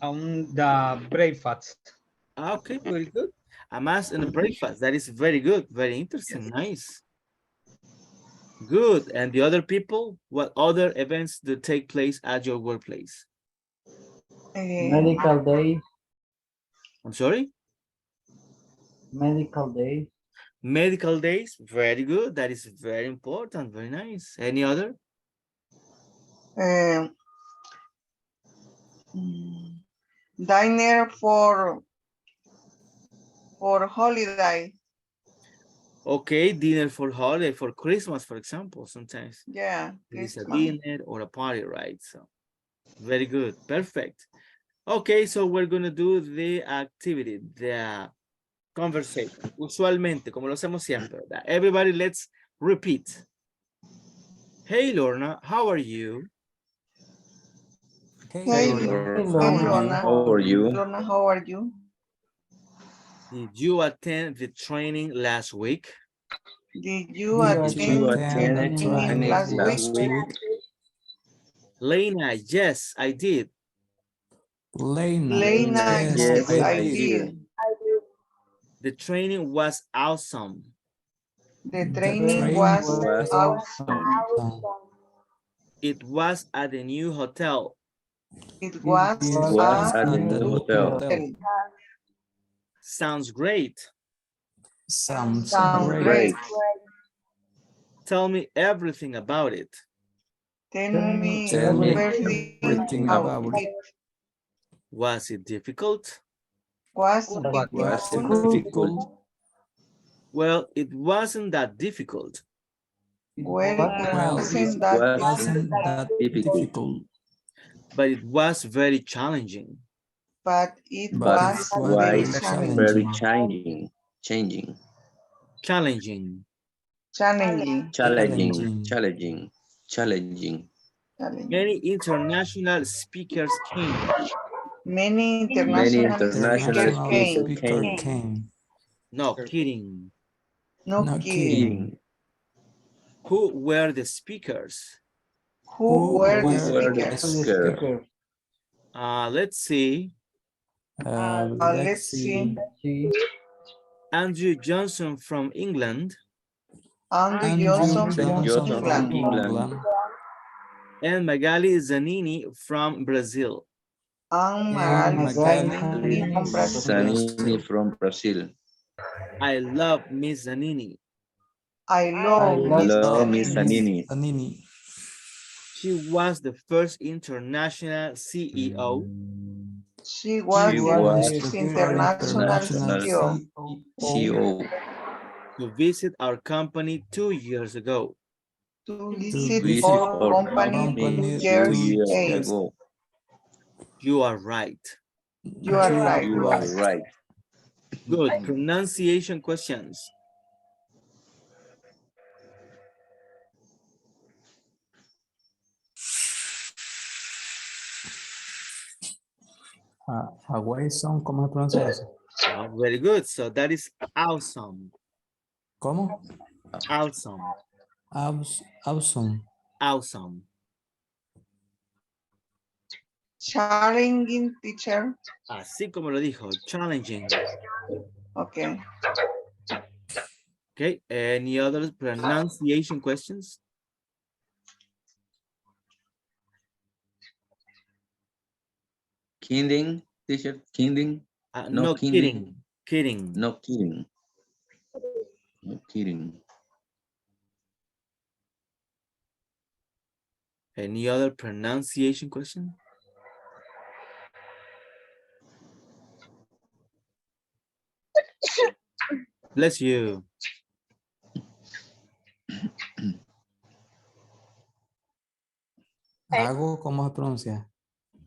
on the breakfast. Ah, okay, very good. A mass and a breakfast. That is very good. Very interesting. Yes. Nice. Good. And the other people, what other events do take place at your workplace? Medical days. I'm sorry? Medical days. Medical days. Very good. That is very important. Very nice. Any other? Diner for holiday. Okay, dinner for holiday, for Christmas, for example, sometimes. Yeah, It is a Christmas. dinner or a party, right? So, very good. Perfect. Okay, so we're going to do the activity, the conversation. Usualmente, como lo hacemos siempre, ¿verdad? Everybody, let's repeat. Hey, Lorna, how are you? Hey, Lorna. How are you? Lorna, how are you? Did you attend the training last week? Did you attend the training last week? Lena, yes, I did. Lena, yes, I did. The training was awesome. The training was awesome. It was at the new hotel. It was at the new hotel. Sounds great. Sounds great. Tell me everything about it. Tell me everything about it. Was it difficult? Was Was it it difficult? Well, it wasn't that difficult. Well, it wasn't that Difficult. But it was very challenging. but it But was it very was challenging. very challenging. Challenging. Challenging. Many international speakers came. Many Many international speakers came. No kidding. No kidding. Who were the speakers? Who were the speakers? Let's see. Let's see. Andrew Johnson from England. Andrew Johnson from Johnson England. And Magali Zanini from Brazil. Magali Zanini from Brazil. I love Miss Zanini. I love Miss Zanini. She was the first international CEO. She was the first international CEO to visit our company 2 years ago. To visit our company 2 years ago. You are right. You are right. Good. Pronunciation questions. Awesome, ¿cómo se pronuncia eso? Very good. So that is awesome. ¿Cómo? Awesome. Awesome. Awesome. Challenging, teacher. Así como lo dijo, challenging. Okay. Okay, any other pronunciation questions? Kidding, teacher, kidding. No kidding. Kidding. No kidding. No kidding. Any other pronunciation question? Bless you. Ago, ¿cómo se pronuncia?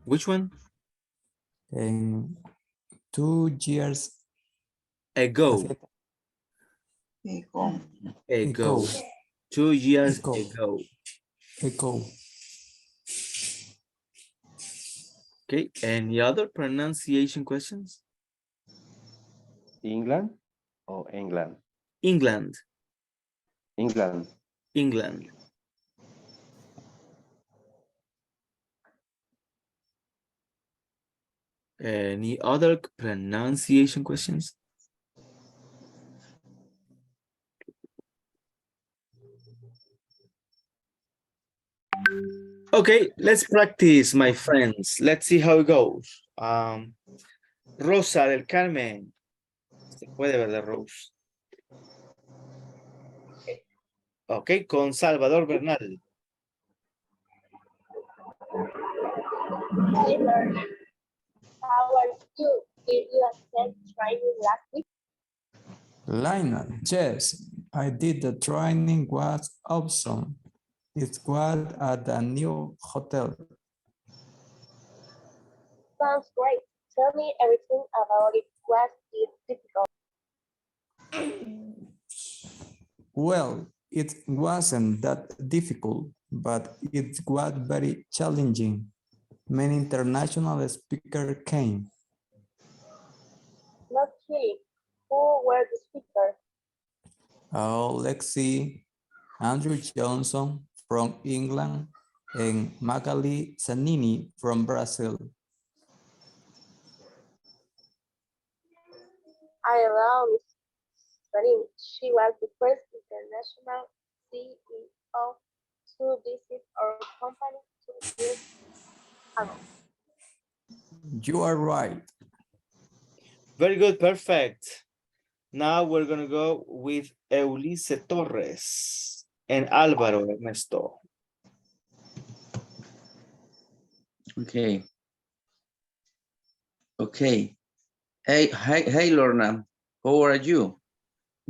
Which one? En 2 years Ago. Ago. Ago. 2 years Ago. ago. Ago. Okay, any other pronunciation questions? England or England? England. England. England. Any other pronunciation questions? Okay, let's practice, my friends. Let's see how it goes. Rosa del Carmen. Se puede, ¿verdad, Rose? Ok, con Salvador Bernal. How are you? Did you attend training last week? Lionel, yes, I did. The training was awesome. It was at a new hotel. Sounds great. Tell me everything about it. Was it difficult? Well, it wasn't that difficult, but it was very challenging. Many international speakers came. Not kidding. Who were the speakers? Oh, let's see. Andrew Johnson from England and Magali Zanini from Brazil. I love Miss Salim. She was the first international CEO to visit our company 2 years ago. You are right. Very good, perfect. Now we're gonna go with Eunice Torres and Álvaro Ernesto. Okay. Okay. Hey, Lorna, how are you?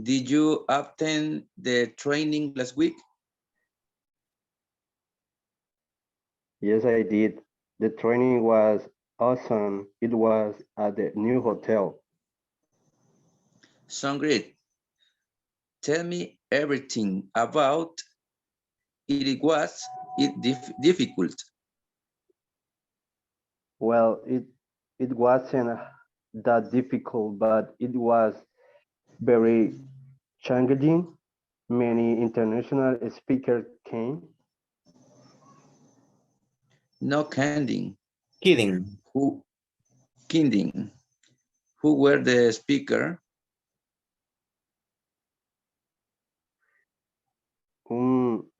Did you attend the training last week? Yes, I did. The training was awesome. It was at the new hotel. Sound great. Tell me everything about it. Was it difficult? Well, it wasn't that difficult, but it was very challenging. Many international speakers came. No kidding. Kidding. Who kidding? Who were the speaker?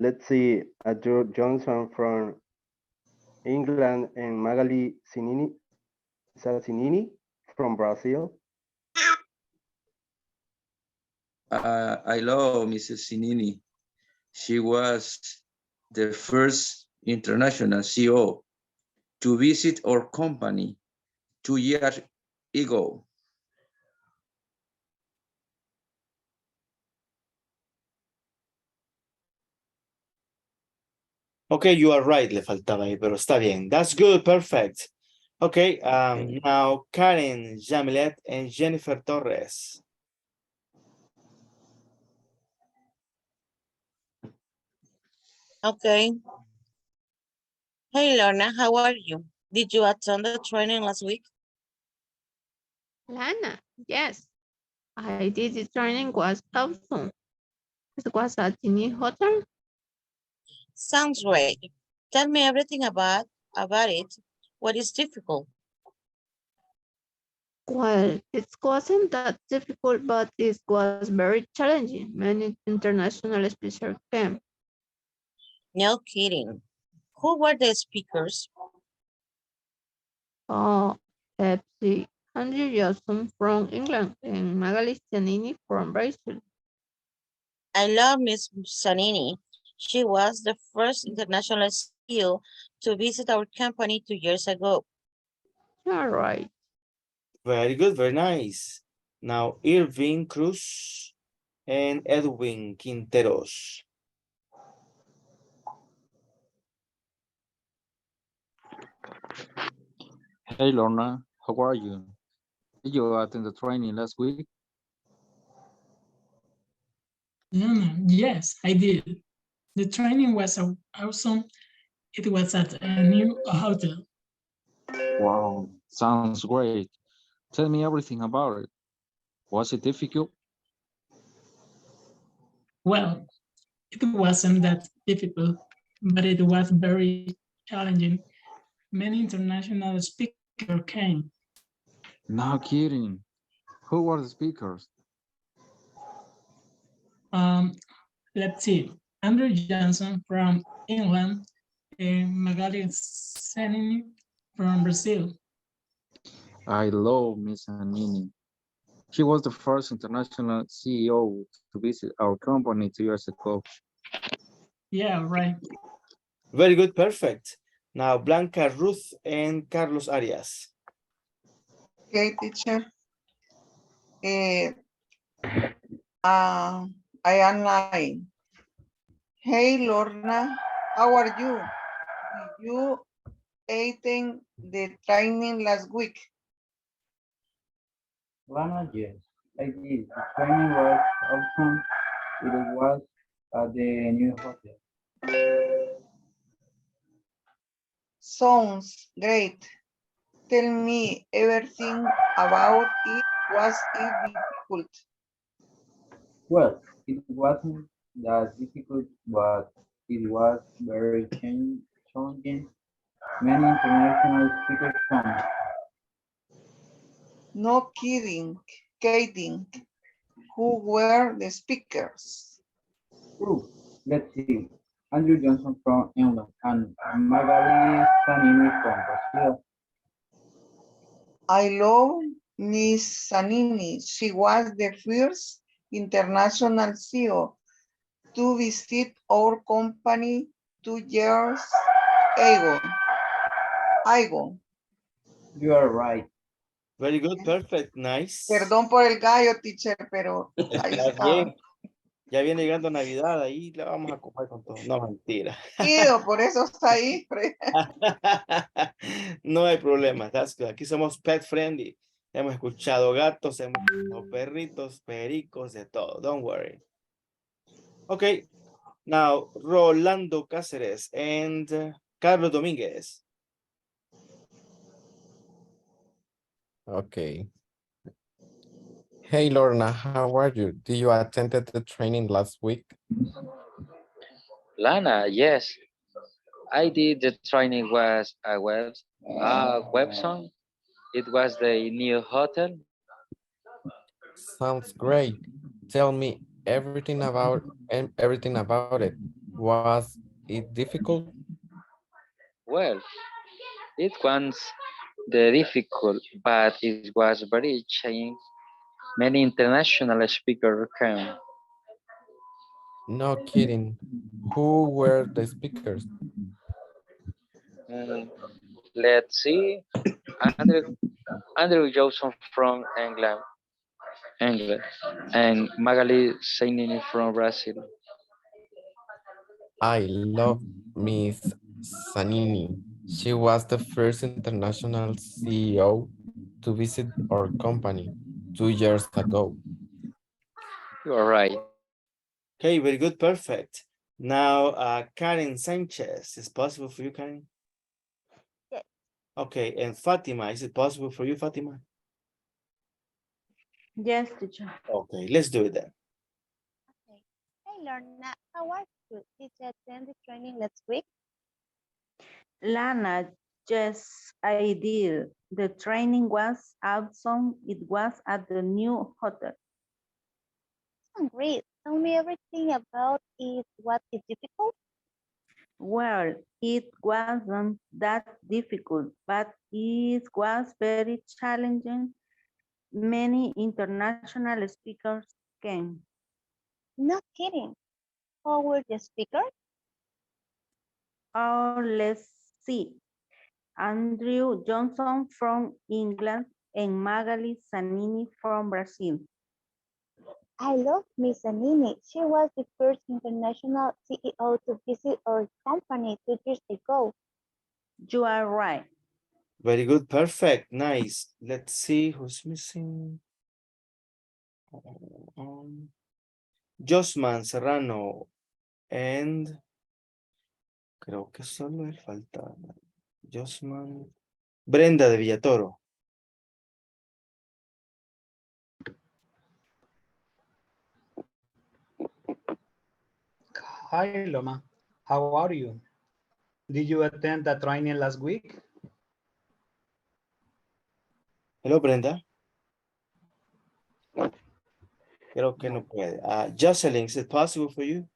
Let's see, Andrew Johnson from England and Magali Zanini from Brazil. I love Mrs. Sinini. She was the first international CEO to visit our company 2 years ago. Okay, you are right, le faltaba ahí, pero está bien. That's good, perfect. Okay, now Karen, Jamilet, and Jennifer Torres. Okay. Hey, Lorna, how are you? Did you attend the training last week? Lana, yes, I did. The training was awesome. It was at the new hotel. Sounds great. Tell me everything about it. What is difficult? Well, it wasn't that difficult, but it was very challenging. Many international speakers came. No kidding. Who were the speakers? Oh, let's see. Andrew Johnson from England and Magali Zanini from Brazil. I love Miss Sanini. She was the first international CEO to visit our company 2 years ago. All right. Very good, very nice. Now, Irving Cruz and Edwin Quinteros. Hey Lorna, how are you? Did you attend the training last week? Yes, I did. The training was awesome. It was at a new hotel. Wow, sounds great. Tell me everything about it. Was it difficult? Well, it wasn't that difficult, but it was very challenging. Many international speakers came. No kidding. Who were the speakers? Let's see, Andrew Johnson from England and Magali Senini from Brazil. I love Miss Anini. She was the first international CEO to visit our company 2 years ago. Yeah, right. Very good, perfect. Now, Blanca, Ruth, and Carlos Arias. Okay, teacher. I am lying. Hey, Lorna, how are you? Did you attend the training last week? Lana, yes, I did. The training was awesome. It was at the new hotel. Sounds great. Tell me everything about it. Was it difficult? Well, it wasn't that difficult, but it was very challenging. Many international speakers come. No kidding. Who were the speakers? Ooh, let's see. Andrew Johnson from England and Magali Sanini from Brazil. I love Miss Zanini. She was the first international CEO to visit our company 2 years ago. You are right. Very good, perfect, nice. Perdón por el gallo, teacher, pero ahí Está está. bien. Ya viene llegando Navidad, ahí la vamos a comer con todo. No, mentira. Por eso está ahí. No hay problema, that's good. Aquí somos pet friendly. Hemos escuchado gatos, hemos escuchado perritos, pericos, de todo. Don't worry. Okay, now Rolando Cáceres and Carlos Domínguez. Okay. Hey Lorna, how are you? Did you attend the training last week? Lana, yes. I did. The training was a website. It was the new hotel. Sounds great. Tell me everything about it. Was it difficult? Well, it was the difficult, but it was very challenging. Many international speakers came. No kidding. Who were the speakers? Let's see. Andrew Johnson from England, and Magali Senini from Brazil. I love Miss Zanini. She was the first international CEO to visit our company 2 years ago. You are right. Okay, very good, perfect. Now, Karen Sanchez, is it possible for you, Karen? Yes. Okay, and Fatima, is it possible for you, Fatima? Yes, teacher. Okay, let's do it then. Okay. Hey, Lorna, how are you? Did you attend the training last week? Lana, yes, I did. The training was awesome. It was at the new hotel. Great. Tell me everything about it. What is difficult? Well, it wasn't that difficult, but it was very challenging. Many international speakers came. Not kidding. Who were the speakers? Oh, let's see. Andrew Johnson from England and Magali Zanini from Brazil. I love Miss Zanini. She was the first international CEO to visit our company 2 years ago. You are right. Very good, perfect, nice. Let's see who's missing. Josman Serrano and creo que solo él falta. Josman. Brenda de Villatoro. Hi, Loma. How are you? Did you attend the training last week? Hello, Brenda. Creo que no puede. Jocelyn, is it possible for you?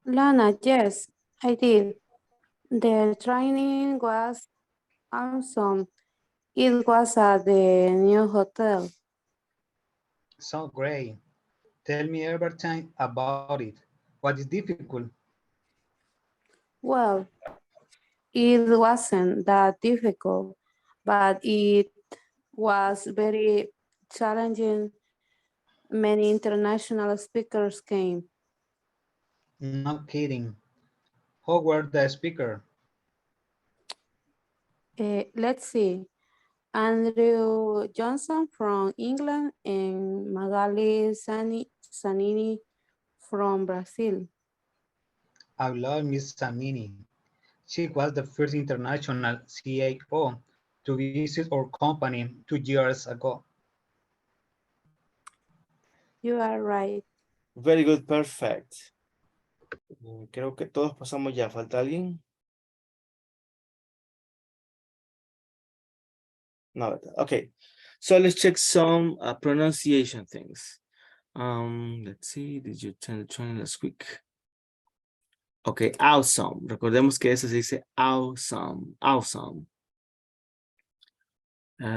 Lana, yes, I did. The training was awesome. It was at the new hotel. So great. Tell me everything about it. What is difficult? Well, it wasn't that difficult, but it was very challenging. Many international speakers came. No kidding. Who were the speaker? Let's see. Andrew Johnson from England and Magali Zanini from Brazil. I love Miss Samini. She was the first international CAO to visit our company 2 years ago. You are right. Very good, perfect. Creo que todos pasamos ya. ¿Falta alguien? No, okay. So let's check some pronunciation things. Let's see. Did you attend the training last week? Okay, awesome. Recordemos que eso se dice awesome. Awesome.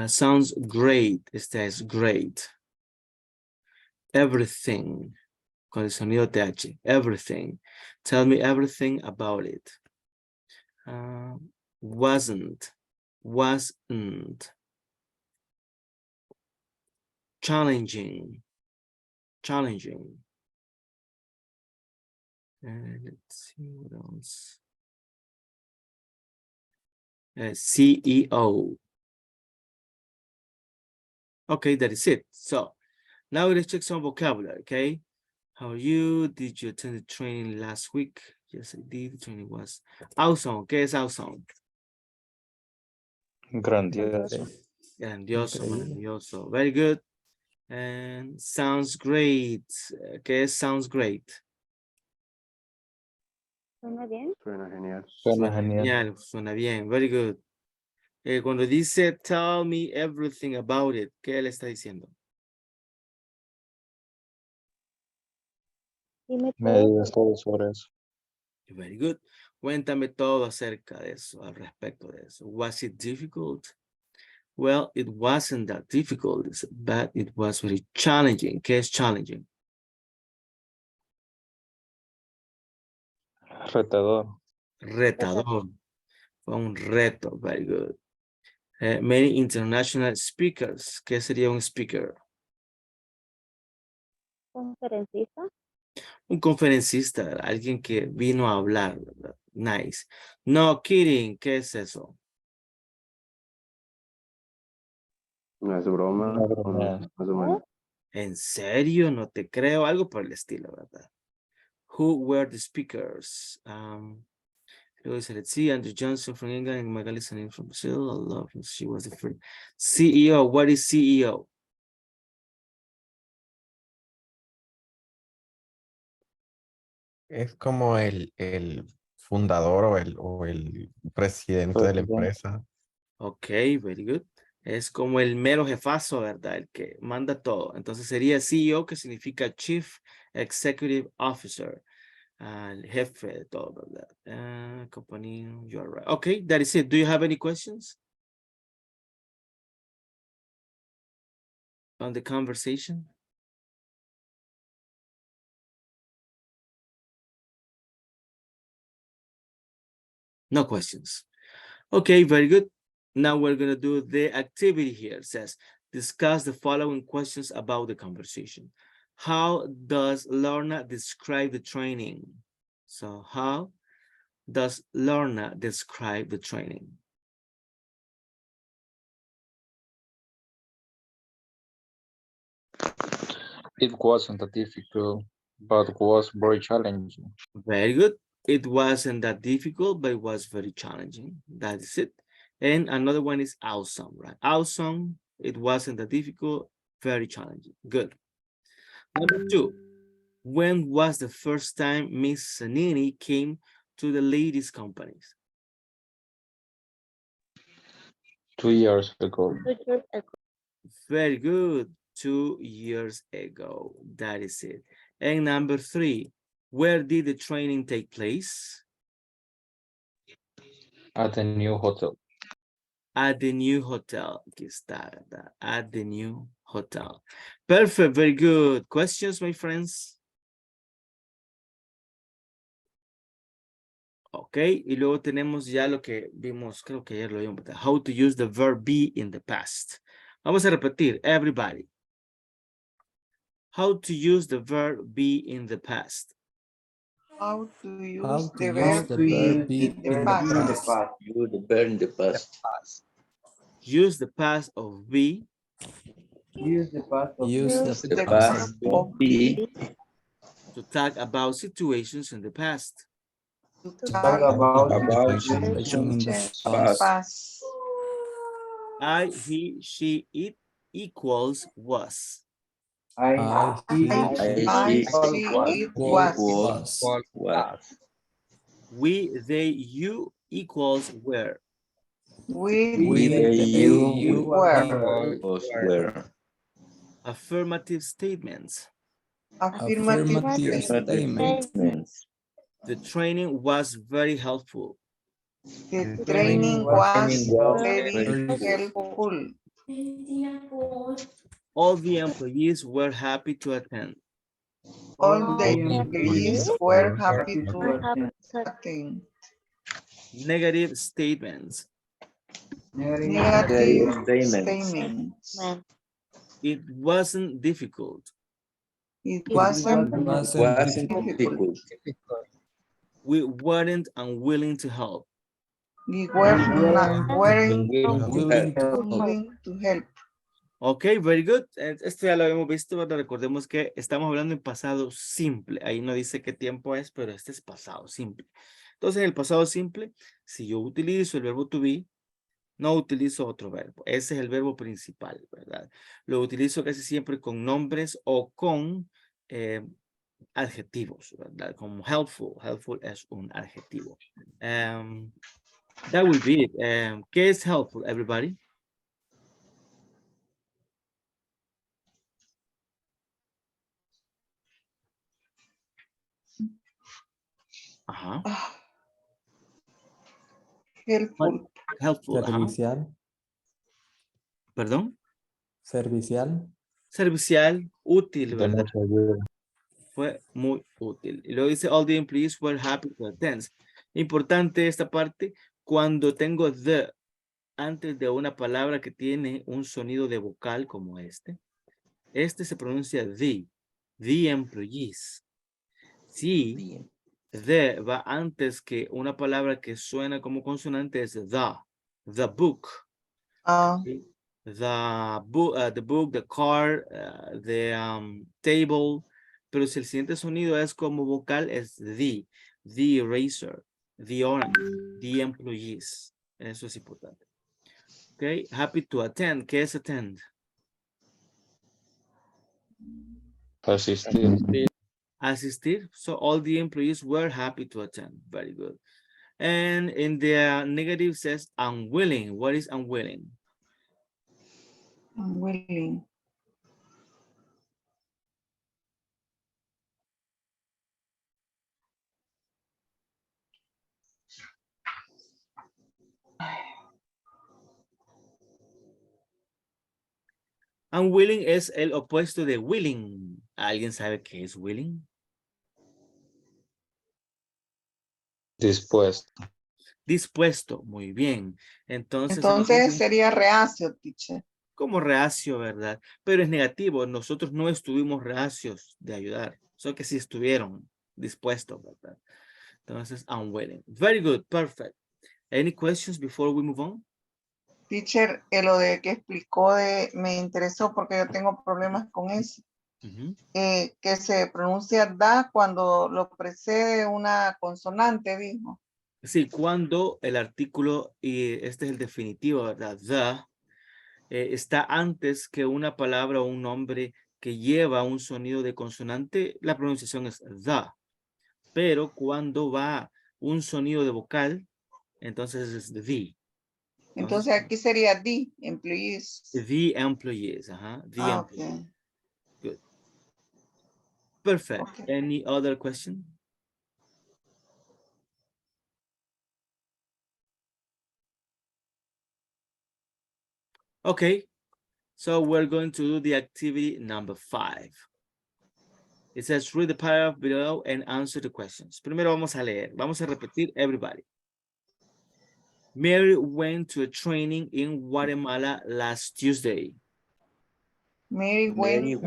Sounds great. Este es great. Everything. Con el sonido TH. Everything. Tell me everything about it. Wasn't. Wasn't. Challenging. Challenging. Let's see what else. CEO. Okay, that is it. So now let's check some vocabulary, okay? How are you? Did you attend the training last week? Yes, I did. The training was awesome. ¿Qué es awesome? Grandioso. Grandioso, Increíble. maravilloso. Very good. And sounds great. ¿Qué es sounds great? ¿Suena bien? Suena genial. Suena genial. Suena bien. Very good. Cuando dice tell me everything about it, ¿qué le está diciendo? Dime Me todo. digas todo sobre eso. Very good. Cuéntame todo acerca de eso, al respecto de eso. Was it difficult? Well, it wasn't that difficult, but it was very challenging. ¿Qué es challenging? Retador. Retador. Fue un reto. Very good. Many international speakers. ¿Qué sería un speaker? ¿Conferencista? Un conferencista, alguien que vino a hablar, ¿verdad? Nice. No kidding, ¿qué es eso? No es broma. No, broma. Más o menos. ¿En serio? No te creo. Algo por el estilo, ¿verdad? Who were the speakers? Let's see, Andrew Johnson from England and Magali Sanin from Brazil. I love her. She was the first. CEO, what is CEO? Es como el fundador o el presidente de la empresa. Ok, very good. Es como el mero jefazo, ¿verdad? El que manda todo. Entonces sería CEO, que significa Chief Executive Officer. El jefe de todo, ¿verdad? Company, you are right. Okay, that is it. Do you have any questions on the conversation? No questions. Okay, very good. Now we're going to do the activity here. It says, discuss the following questions about the conversation. How does Lorna describe the training? So how does Lorna describe the training? It wasn't that difficult, but was very challenging. Very good. It wasn't that difficult, but it was very challenging. That is it. And another one is awesome, right? Awesome. It wasn't that difficult, very challenging. Good. Number 2. When was the first time Miss Zanini came to the ladies' companies? 2 years ago. Very good. 2 years ago. That is it. And number 3. Where did the training take place? At the new hotel. At the new hotel. Aquí está, ¿verdad? At the new hotel. Perfect. Very good. Questions, my friends? Ok. Y luego tenemos ya lo que vimos, creo que ayer lo vimos. How to use the verb be in the past. Vamos a repetir. Everybody. How to use the verb be in the past. How to use How to the use verb the be verb be in the in the past. past. Use the verb in the past. Use the past of be. Use the past of Use Use the the past past of be To talk about situations in the past. to talk talk about About situation in the past. past. I, he, she, it equals was. I, he, I, she, she, it was. was. We, they, you equals were. We, we, they, they, you, were. Was where. Affirmative statements. Affirmative affirmative statement. statements. The training was very helpful. The training was very helpful. All the employees were happy to attend. All the employees were happy to attend. Negative statements. Negative statements. statements. It wasn't difficult. It wasn't Wasn't difficult. We weren't unwilling to help. We weren't Willing to help. willing to help. Ok, very good. Esto ya lo habíamos visto, ¿verdad? Recordemos que estamos hablando en pasado simple. Ahí no dice qué tiempo es, pero este es pasado simple. Entonces, en el pasado simple, si yo utilizo el verbo to be, no utilizo otro verbo. Ese es el verbo principal, ¿verdad? Lo utilizo casi siempre con nombres o con adjetivos, ¿verdad? Como helpful. Helpful es un adjetivo. That will be it. ¿Qué es helpful, everybody? Ajá. Helpful. Helpful. Ajá. Servicial. ¿Perdón? Servicial. Servicial, útil, De ¿verdad? mucha ayuda. Fue muy útil. Y luego dice, all the employees were happy to attend. Importante esta parte, cuando tengo the antes de una palabra que tiene un sonido de vocal como este se pronuncia the employees. Si the va antes que una palabra que suena como consonante es the book. Okay. The book, the car, the table. Pero si el siguiente sonido es como vocal, es the eraser, the orange, the employees. Eso es importante. Okay, happy to attend. ¿Qué es attend? Asistir. Asistir. So all the employees were happy to attend. Very good. And in the negative says unwilling. What is unwilling? Unwilling. Unwilling es el opuesto de willing. ¿Alguien sabe qué es willing? Dispuesto. Dispuesto, muy bien. Entonces Sería reacio, teacher. como reacio, ¿verdad? Pero es negativo. Nosotros no estuvimos reacios de ayudar. Solo que sí estuvieron dispuestos, ¿verdad? Entonces, unwilling. Very good, perfect. Any questions before we move on? Teacher, lo de que explicó me interesó porque yo tengo problemas con eso. Que se pronuncia da cuando lo precede una consonante, dijo. Sí, cuando el artículo, y este es el definitivo, ¿verdad? The, está antes que una palabra o un nombre que lleva un sonido de consonante, la pronunciación es the. Pero cuando va un sonido de vocal, entonces es the. Entonces aquí sería the employees. The employees, the employees. Okay. Good. Perfect. Okay. Any other question? Okay, so we're going to do the activity number 5. It says read the paragraph below and answer the questions. Primero vamos a leer. Vamos a repetir everybody. Mary went to a training in Guatemala last Tuesday. Mary went to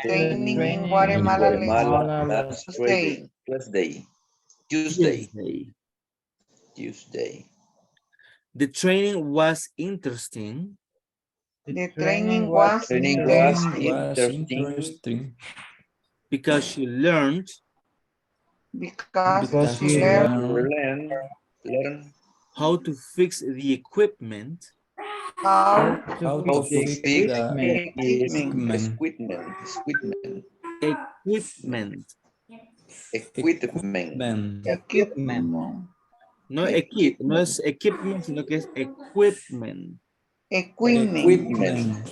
training in Guatemala last Tuesday. The training was interesting. The training was interesting. Because she learned. Because she learned how to fix the equipment. How to fix the equipment. No equip, no es equipment, sino que es equipment. Equipment.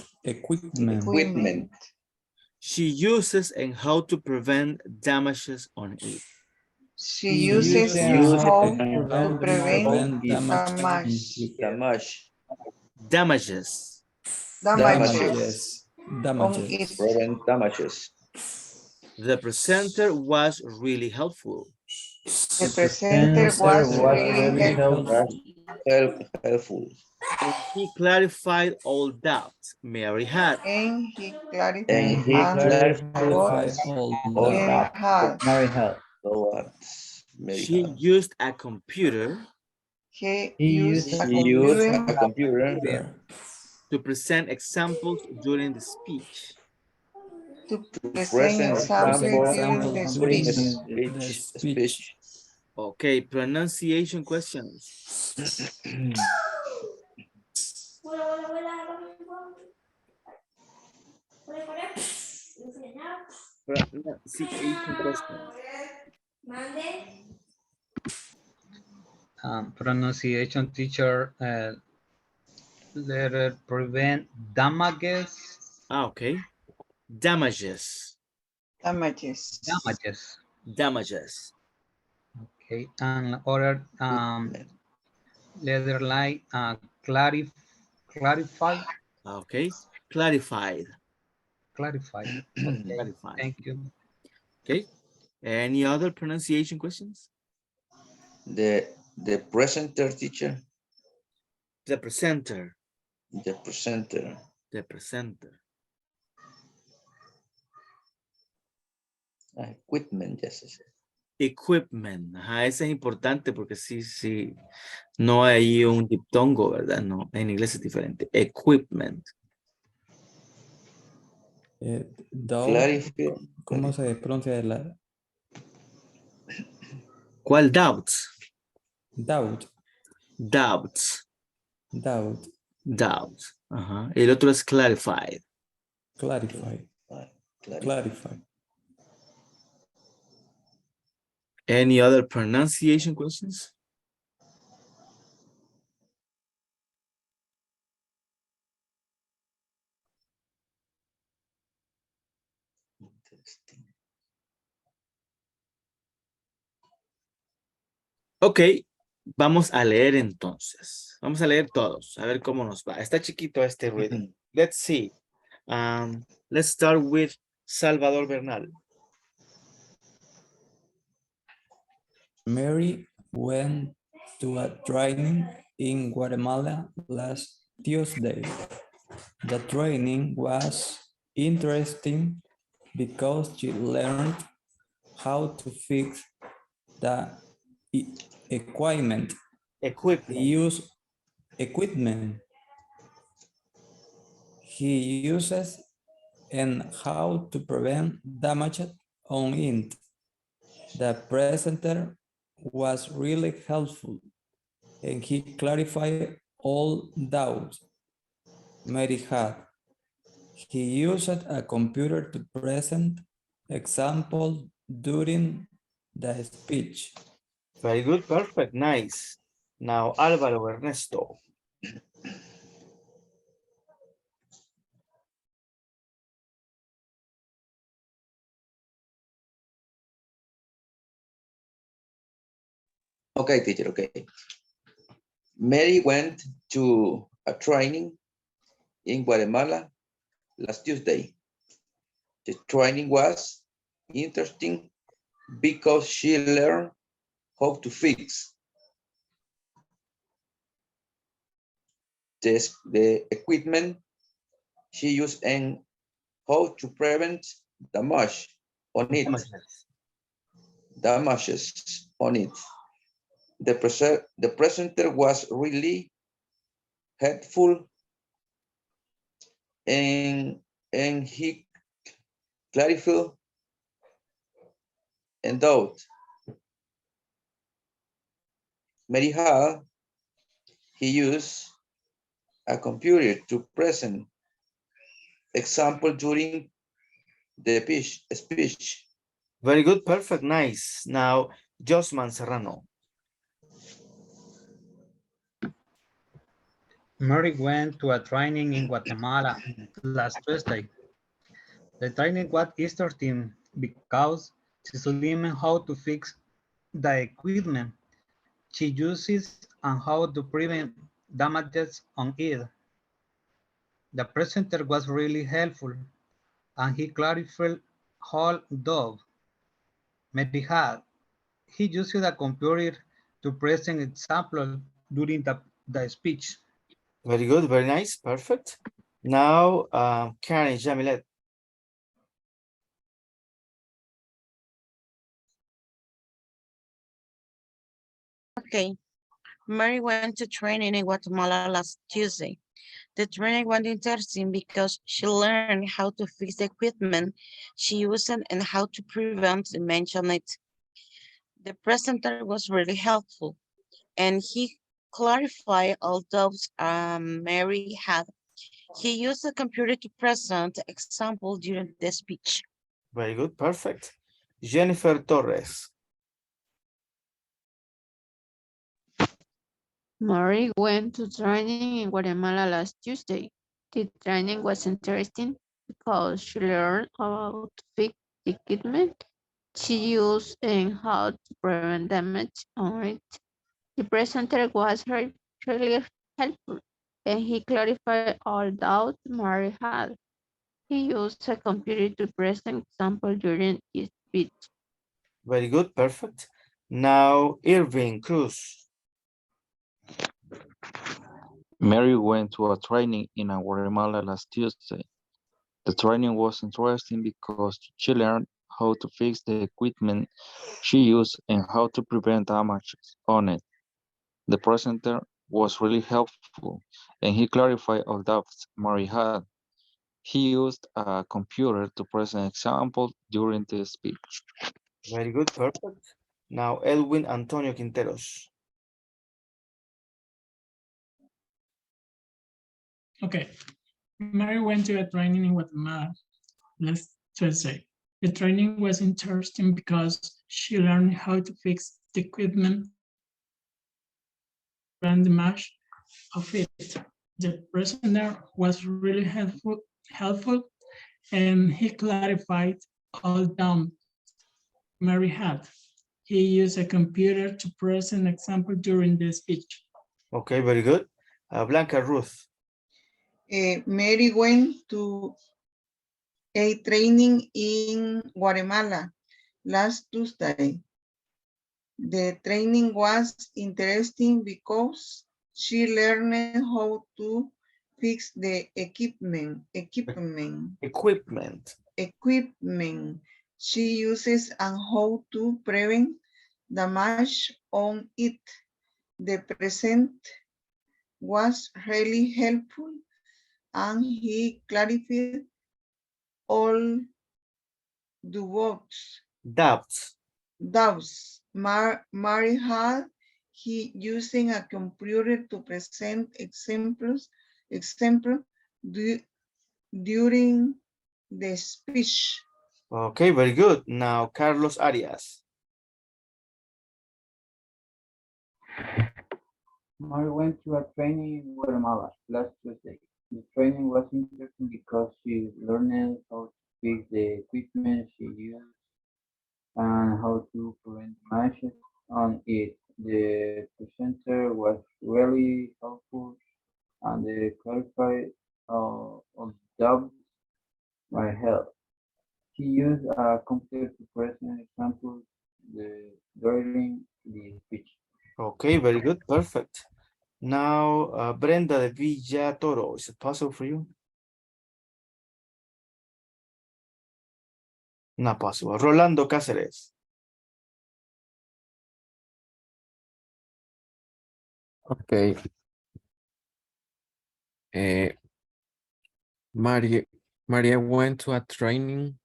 She uses and how to prevent damages on it. She uses how to prevent damages. The presenter was really helpful. The presenter was really helpful. He clarified all doubts Mary had. And he clarified all doubts Mary had. She used a computer. He used a computer to present examples during the speech. To present examples during the speech. Okay, pronunciation questions. Pronunciation questions. Pronunciation teacher, letter prevent damages. Okay. Damages. Okay, and other letter like clarify. Okay, clarified. Okay. Clarified. Thank you. Okay, any other pronunciation questions? The presenter teacher. The presenter. The presenter. The presenter. Equipment, yes. Equipment. Ajá, ese es importante porque sí. No hay un diptongo, ¿verdad? No, en inglés es diferente. Equipment. ¿Cómo se pronuncia la? ¿Cuál doubts? Doubt. Doubts. Doubt. Doubts. Ajá. El otro es clarified. Clarify. Clarify. Any other pronunciation questions? Ok, vamos a leer entonces. Vamos a leer todos, a ver cómo nos va. Está chiquito este reading. Let's see. Let's start with Salvador Bernal. Mary went to a training in Guatemala last Tuesday. The training was interesting because she learned how to fix the equipment. Equipment. Equipment. He uses and how to prevent damage on it. The presenter was really helpful and he clarified all doubts Mary had. He used a computer to present examples during the speech. Very good, perfect, nice. Now, Álvaro Ernesto. Okay, teacher, okay. Mary went to a training in Guatemala last Tuesday. The training was interesting because she learned how to fix the equipment she used and how to prevent damage on it. Damages on it. The presenter was really helpful and he clarified and doubt. Mary had, he used a computer to present example during the speech. Very good, perfect, nice. Now, Josman Serrano. Mary went to a training in Guatemala last Tuesday. The training was interesting because she learned how to fix the equipment she uses and how to prevent damages on it. The presenter was really helpful and he clarified all doubts Mary had. He used a computer to present examples during the speech. Very good, very nice, perfect. Now, Karen Jamilet. Okay. Mary went to training in Guatemala last Tuesday. The training was interesting because she learned how to fix the equipment she used and how to prevent damage on it. The presenter was really helpful and he clarified all doubts Mary had. He used a computer to present example during the speech. Very good, perfect. Jennifer Torres. Mary went to training in Guatemala last Tuesday. The training was interesting because she learned how to fix the equipment she used and how to prevent damage on it. The presenter was really helpful and he clarified all doubts Mary had. He used a computer to present example during his speech. Very good, perfect. Now, Irving Cruz. Mary went to a training in Guatemala last Tuesday. The training was interesting because she learned how to fix the equipment she used and how to prevent damages on it. The presenter was really helpful and he clarified all doubts Mary had. He used a computer to present examples during the speech. Very good, perfect. Now, Edwin Antonio Quinteros. Okay. Mary went to a training in Guatemala last Tuesday. The training was interesting because she learned how to fix the equipment and the match of it. The presenter was really helpful, and he clarified all doubts Mary had. He used a computer to present an example during the speech. Okay, very good. Blanca Ruth. Mary went to a training in Guatemala last Tuesday. The training was interesting because she learned how to fix the equipment she uses and how to prevent damage on it. The present was really helpful and he clarified all the doubts Mary had. He using a computer to present example during the speech. Okay, very good. Now, Carlos Arias. Mary went to a training in Guatemala last Tuesday. The training was interesting because she learned how to fix the equipment she used and how to prevent damages on it. The presenter was really helpful and they clarified on doubts I had. He used a computer to present examples during the speech. Okay, very good. Perfect. Now, Brenda de Villa Toro, is it possible for you? Not possible. Rolando Cáceres. Okay. Maria went to a training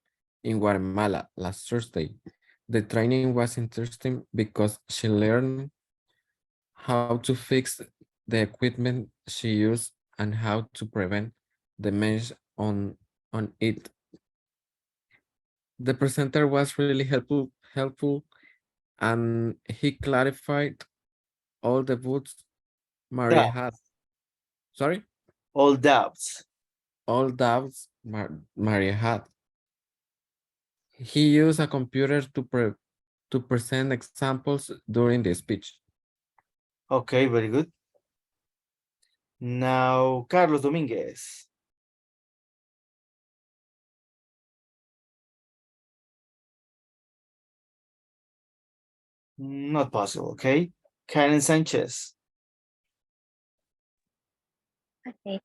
in Guatemala last Thursday. The training was interesting because she learned how to fix the equipment she used and how to prevent damage on it. The presenter was really helpful and he clarified all the doubts Maria had. Sorry? All doubts. All doubts Maria had. He used a computer to present examples during the speech. Okay, very good. Now, Carlos Dominguez. Not possible, okay. Karen Sanchez. Okay.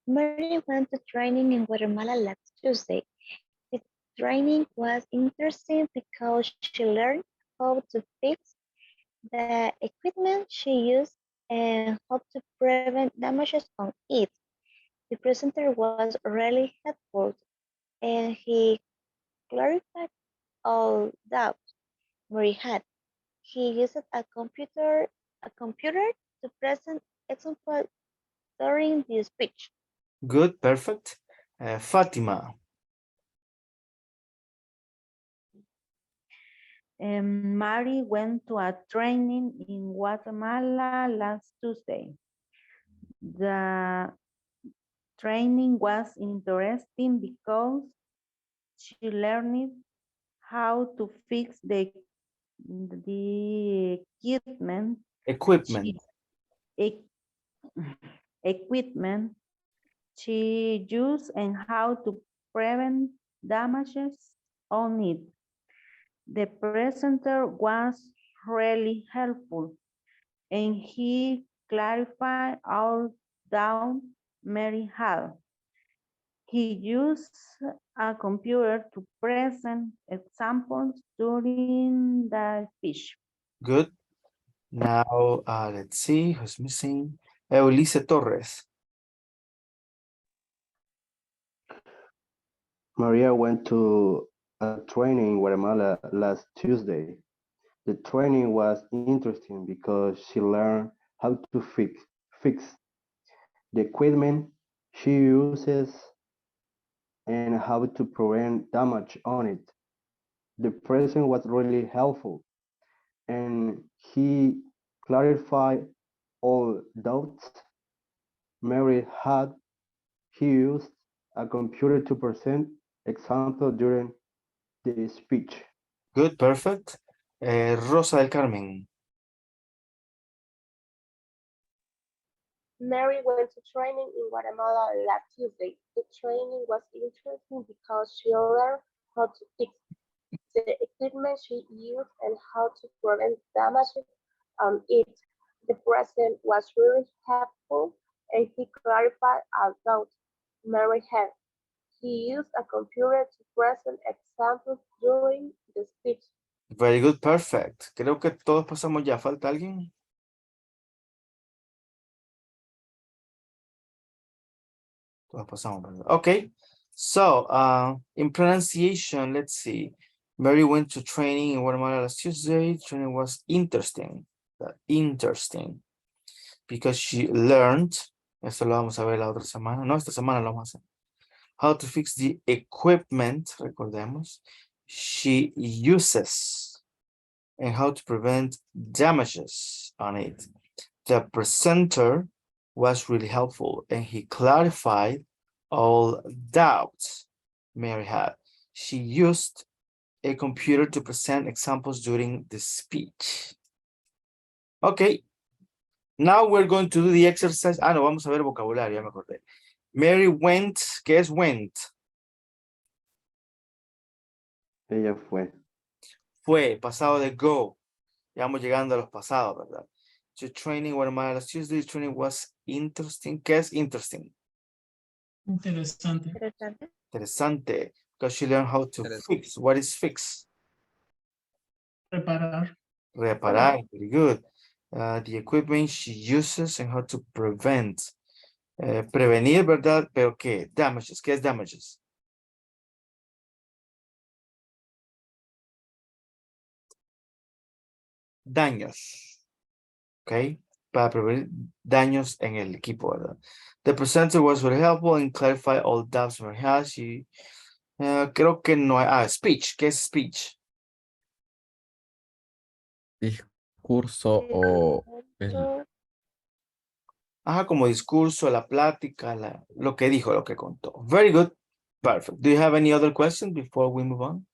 Mary went to training in Guatemala last Tuesday. The training was interesting because she learned how to fix the equipment she used and how to prevent damages on it. The presenter was really helpful and he clarified all doubts Mary had. He used a computer to present examples during the speech. Good, perfect. Fatima. Mary went to a training in Guatemala last Tuesday. The training was interesting because she learned how to fix the equipment she used and how to prevent damages on it. The presenter was really helpful and he clarified all doubts Mary had. He used a computer to present examples during the speech. Good. Now, let's see who's missing. Eulise Torres. Maria went to a training in Guatemala last Tuesday. The training was interesting because she learned how to fix the equipment she uses and how to prevent damage on it. The president was really helpful and he clarified all doubts Mary had. He used a computer to present examples during the speech. Good, perfect. Rosa del Carmen. Mary went to training in Guatemala last Tuesday. The training was interesting because she learned how to fix the equipment she used and how to prevent damages on it. The president was really helpful and he clarified our doubts Mary had. He used a computer to present examples during the speech. Very good, perfect. Creo que todos pasamos ya. ¿Falta alguien? Todos pasamos, ¿verdad? Okay. So, in pronunciation, let's see. Mary went to training in Guatemala last Tuesday. Training was interesting. Interesting. Because she learned, esto lo vamos a ver la otra semana. No, esta semana lo vamos a hacer. How to fix the equipment, recordemos. She uses. And how to prevent damages on it. The presenter was really helpful and he clarified all doubts Mary had. She used a computer to present examples during the speech. Okay. Now we're going to do the exercise. Ah, no, vamos a ver vocabulario, ya me acordé. Mary went, ¿qué es went? Ella fue. Fue, pasado de go. Ya vamos llegando a los pasados, ¿verdad? The training Guatemala last Tuesday, training was interesting. ¿Qué es interesting? Interesante. Interesante. Because she learned how to fix. What is fix? Reparar. Reparar. Very good. The equipment she uses and how to prevent. Prevenir, ¿verdad? Pero ¿qué? Damages. ¿Qué es damages? Daños. ¿Ok? Para prevenir daños en el equipo, ¿verdad? The presenter was very helpful and clarified all doubts Mary had. She, creo que no hay... speech. ¿Qué es speech? Discurso o Ajá, como discurso, la plática, lo que dijo, lo que contó. Very good. Perfect. Do you have any other questions before we move on?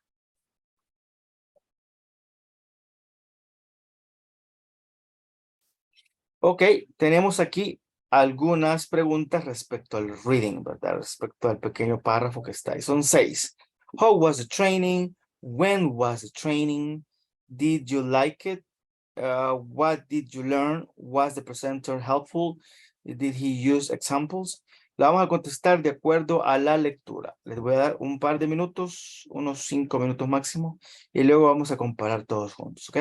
Ok, tenemos aquí algunas preguntas respecto al reading, ¿verdad? Respecto al pequeño párrafo que está ahí. Son 6. How was the training? When was the training? Did you like it? What did you learn? Was the presenter helpful? Did he use examples? La vamos a contestar de acuerdo a la lectura. Les voy a dar un par de minutos, unos 5 minutos máximo, y luego vamos a comparar todos juntos, ¿ok?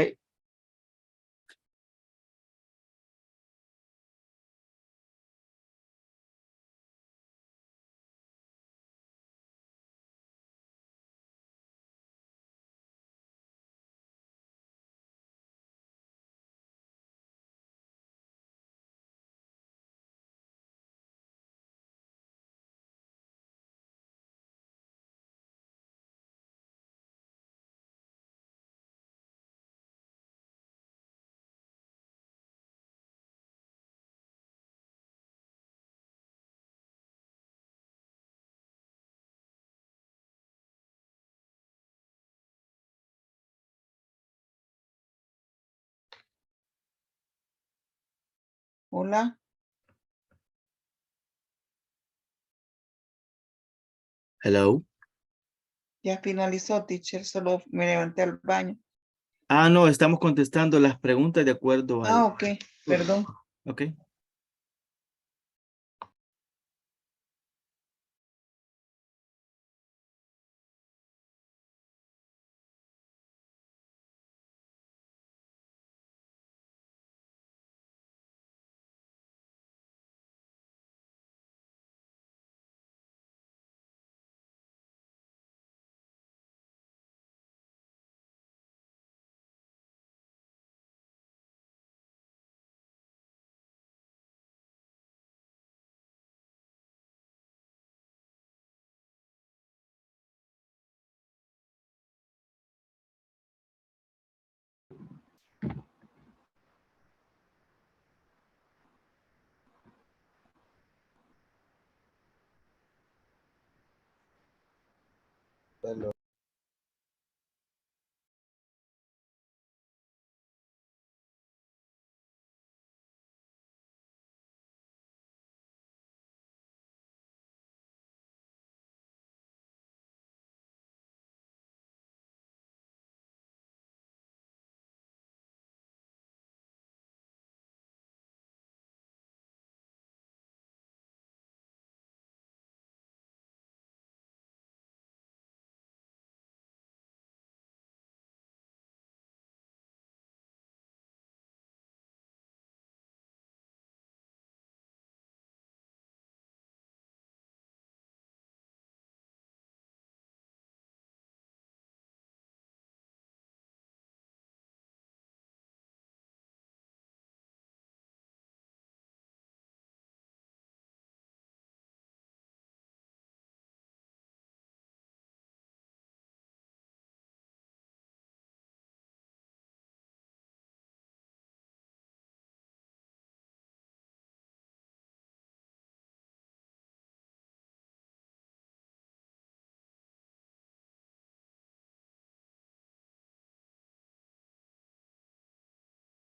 Hola, Hello. ya finalizó, teacher, solo me levanté al baño. Ah, no, estamos contestando las preguntas de acuerdo al... Ah, ok, perdón. Ok.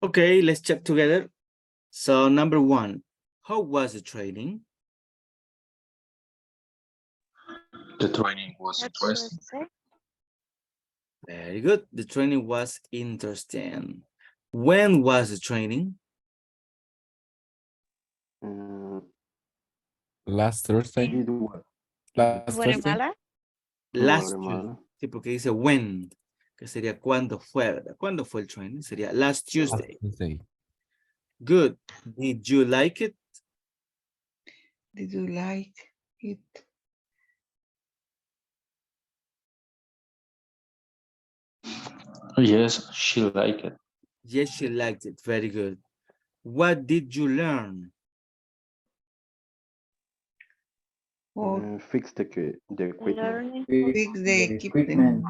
Okay, let's check together. So number 1, how was the training? The training was interesting. Very good. The training was interesting. When was the training? Last Thursday. Last Thursday. Guatemala. Last Tuesday. Sí, porque dice when, que sería cuándo fue, ¿verdad? ¿Cuándo fue el training? Sería last Tuesday. Good. Did you like it? Did you like it? Yes, she liked it. Yes, she liked it. Very good. What did you learn? Fix the equipment. Learning Fix the equipment.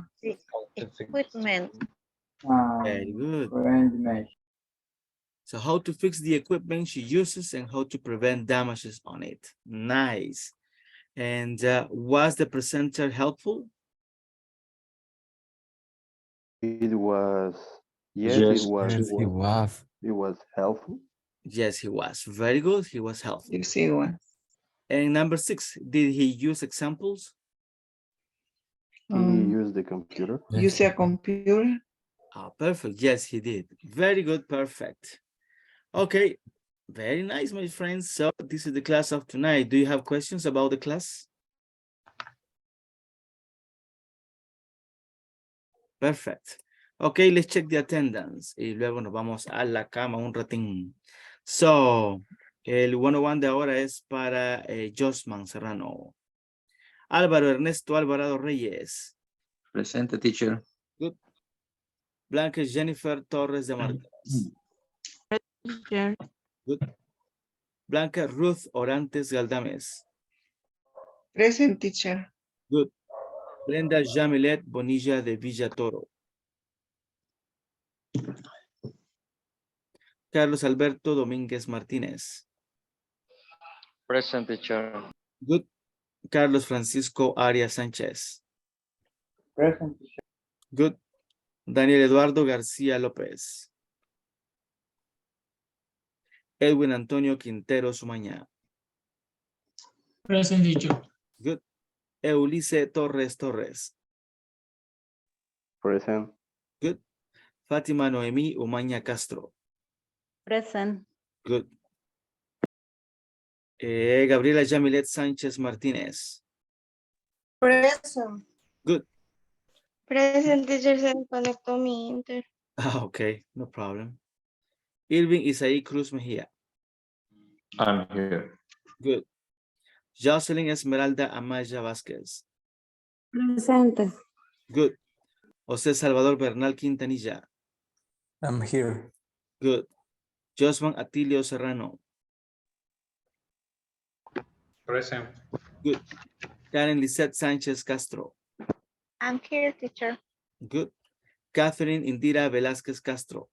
Equipment. Very good. Prevent damage. So how to fix the equipment she uses and how to prevent damages on it. Nice. And was the presenter helpful? It was, Yes, it was. Yes, he was. It was helpful. Yes, he was. Very good. He was helpful. Yes, he was. And number 6, did he use examples? He used the computer. Use a computer. Oh, perfect. Yes, he did. Very good. Perfect. Okay. Very nice, my friends. So this is the class of tonight. Do you have questions about the class? Perfect. Okay, let's check the attendance. Y luego nos vamos a la cama un ratín. So, el 101 de ahora es para Josman Serrano. Álvaro Ernesto Alvarado Reyes. Presente, teacher. Good. Blanca Jennifer Torres de Martínez. Teacher. Good. Blanca Ruth Orantes Galdames. Present, teacher. Good. Brenda Jamilet Bonilla de Villa Toro. Carlos Alberto Domínguez Martínez. Present, teacher. Good. Carlos Francisco Arias Sánchez. Present. Good. Daniel Eduardo García López. Edwin Antonio Quintero Sumaña. Present, teacher. Good. Eulice Torres Torres. Present. Good. Fátima Noemí Umaña Castro. Present. Good. Gabriela Yamilet Sánchez Martínez. Present. Good. Present, teacher, se desconectó mi inter. Okay, no problem. Irving Isaí Cruz Mejía. I'm here. Good. Jocelyn Esmeralda Amaya Vázquez. Presente. Good. José Salvador Bernal Quintanilla. I'm here. Good. Josman Atilio Serrano. Present. Good. Karen Lisette Sánchez Castro. I'm here, teacher. Good. Catherine Indira Velázquez Castro.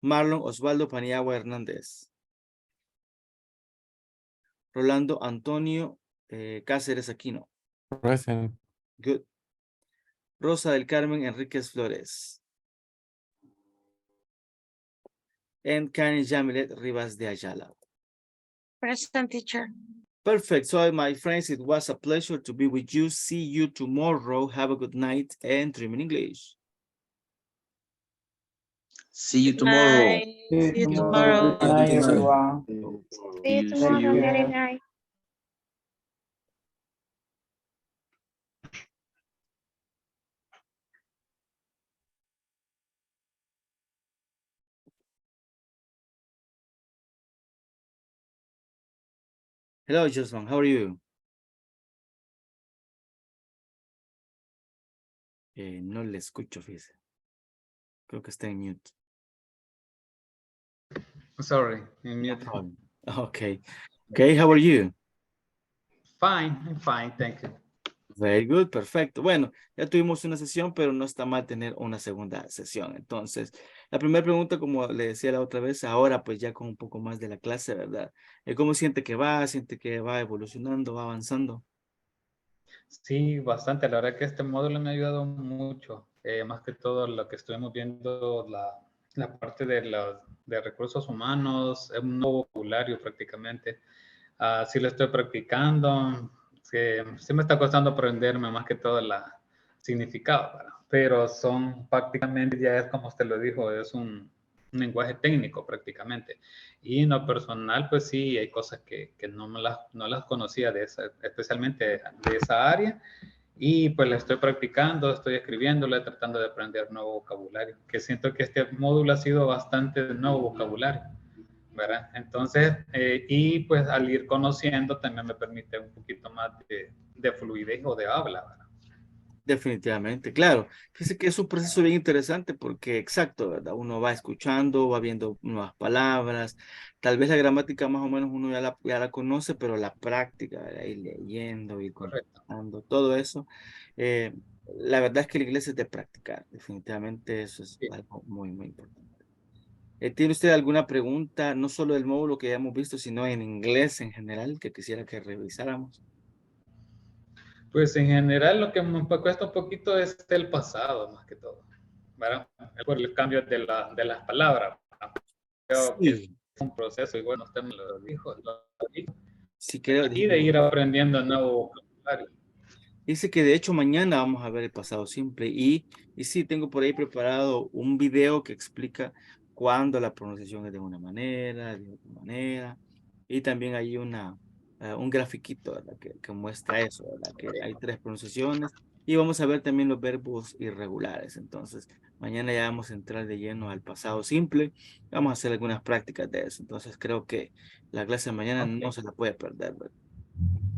Marlon Osvaldo Paniagua Hernández. Rolando Antonio Cáceres Aquino. Present. Good. Rosa del Carmen Enríquez Flores. And Karen Jamilet Rivas de Ayala. Present, teacher. Perfect. So, my friends, it was a pleasure to be with you. See you tomorrow. Have a good night and dream in English. See you tomorrow. See you tomorrow. Good night, everyone. See you tomorrow. Very nice. Hello, Josman. How are you? No le escucho, fíjese. Creo que está en mute. Sorry, in mute. Okay. Okay, how are you? Fine, I'm fine, thank you. Very good, perfecto. Bueno, ya tuvimos una sesión, pero no está mal tener una segunda sesión. Entonces, la primera pregunta, como le decía la otra vez, ahora pues ya con un poco más de la clase, ¿verdad? ¿Cómo siente que va? ¿Siente que va evolucionando, va avanzando? Sí, bastante. La verdad que este módulo me ha ayudado mucho. Más que todo lo que estuvimos viendo, la parte de recursos humanos, es un nuevo vocabulario prácticamente. Sí lo estoy practicando. Sí me está costando aprenderme más que todo el significado, ¿verdad? Pero son prácticamente, ya es como usted lo dijo, es un lenguaje técnico prácticamente. Y en lo personal, pues sí, hay cosas que no las conocía especialmente de esa área. Y pues la estoy practicando, estoy escribiéndola, tratando de aprender nuevo vocabulario, que siento que este módulo ha sido bastante de nuevo vocabulario, ¿verdad? Entonces, y pues al ir conociendo también me permite un poquito más de fluidez o de habla, ¿verdad? Definitivamente, claro. Fíjese que es un proceso bien interesante porque, exacto, ¿verdad? Uno va escuchando, va viendo nuevas palabras, tal vez la gramática más o menos uno ya la conoce, pero la práctica, ¿verdad? Ir leyendo, ir Correcto. contando, todo eso. eh, la verdad es que el inglés es de practicar, definitivamente eso es algo muy, muy importante. ¿Tiene usted alguna pregunta, no solo del módulo que ya hemos visto, sino en inglés en general, que quisiera que revisáramos? Pues en general lo que me cuesta un poquito es el pasado, más que todo, ¿verdad? Por el cambio de las palabras, ¿verdad? Creo que es Sí, un proceso, y bueno, usted me lo dijo, sí creo. y de ir aprendiendo nuevo vocabulario. Dice que de hecho mañana vamos a ver el pasado simple y sí, tengo por ahí preparado un video que explica cuándo la pronunciación es de una manera, de otra manera, y también hay un grafiquito, ¿verdad? Que muestra eso, ¿verdad? Que hay tres pronunciaciones y vamos a ver también los verbos irregulares. Entonces, mañana ya vamos a entrar de lleno al pasado simple, vamos a hacer algunas prácticas de eso. Entonces, creo que la clase de mañana no se la puede perder, ¿verdad?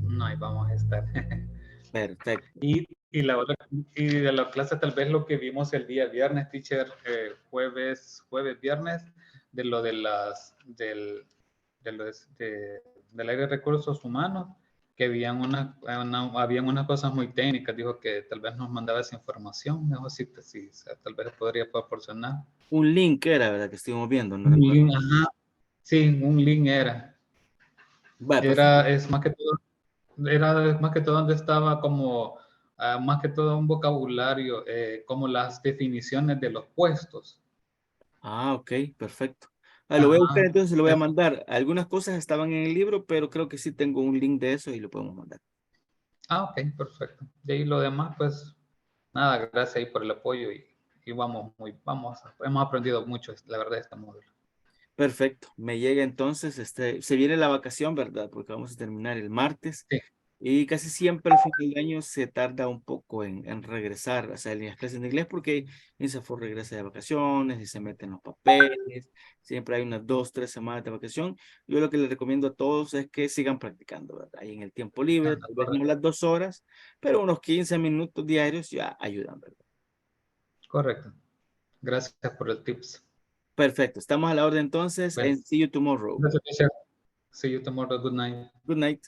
No, ahí vamos a estar. Perfecto. Y la otra, y de la clase tal vez lo que vimos el día viernes, teacher, jueves, viernes, de lo de del área de recursos humanos, que habían unas cosas muy técnicas, dijo que tal vez nos mandaba esa información, no sé si tal vez podría proporcionar. Un link era, ¿verdad? Que estuvimos viendo, no Un recuerdo. link, ajá, sí, un link era. Vale, perfecto. Es más que todo, era más que todo donde estaba como, más que todo un vocabulario, como las definiciones de los puestos. Ah, ok, perfecto. Ah, lo voy a buscar, Ajá. entonces lo voy a mandar. Algunas cosas estaban en el libro, pero creo que sí tengo un link de eso y lo podemos mandar. Ok, perfecto. De ahí lo demás, pues, nada, gracias ahí por el apoyo y hemos aprendido mucho, la verdad, este módulo. Perfecto. Me llega entonces, se viene la vacación, ¿verdad? Porque vamos a terminar el martes. Sí. Y casi siempre al fin del año se tarda un poco en regresar, o sea, en las clases de inglés, porque ISSS regresa de vacaciones y se meten los papeles. Siempre hay unas 2, 3 semanas de vacación. Yo lo que les recomiendo a todos es que sigan practicando, ¿verdad? Ahí en el tiempo libre, tal vez no las 2 horas, pero unos 15 minutos diarios ya ayudan, ¿verdad? Correcto. Gracias por el tips. Perfecto. Estamos a la orden entonces, Bueno, and see you tomorrow. gracias, teacher. See you tomorrow. Good night. Good night.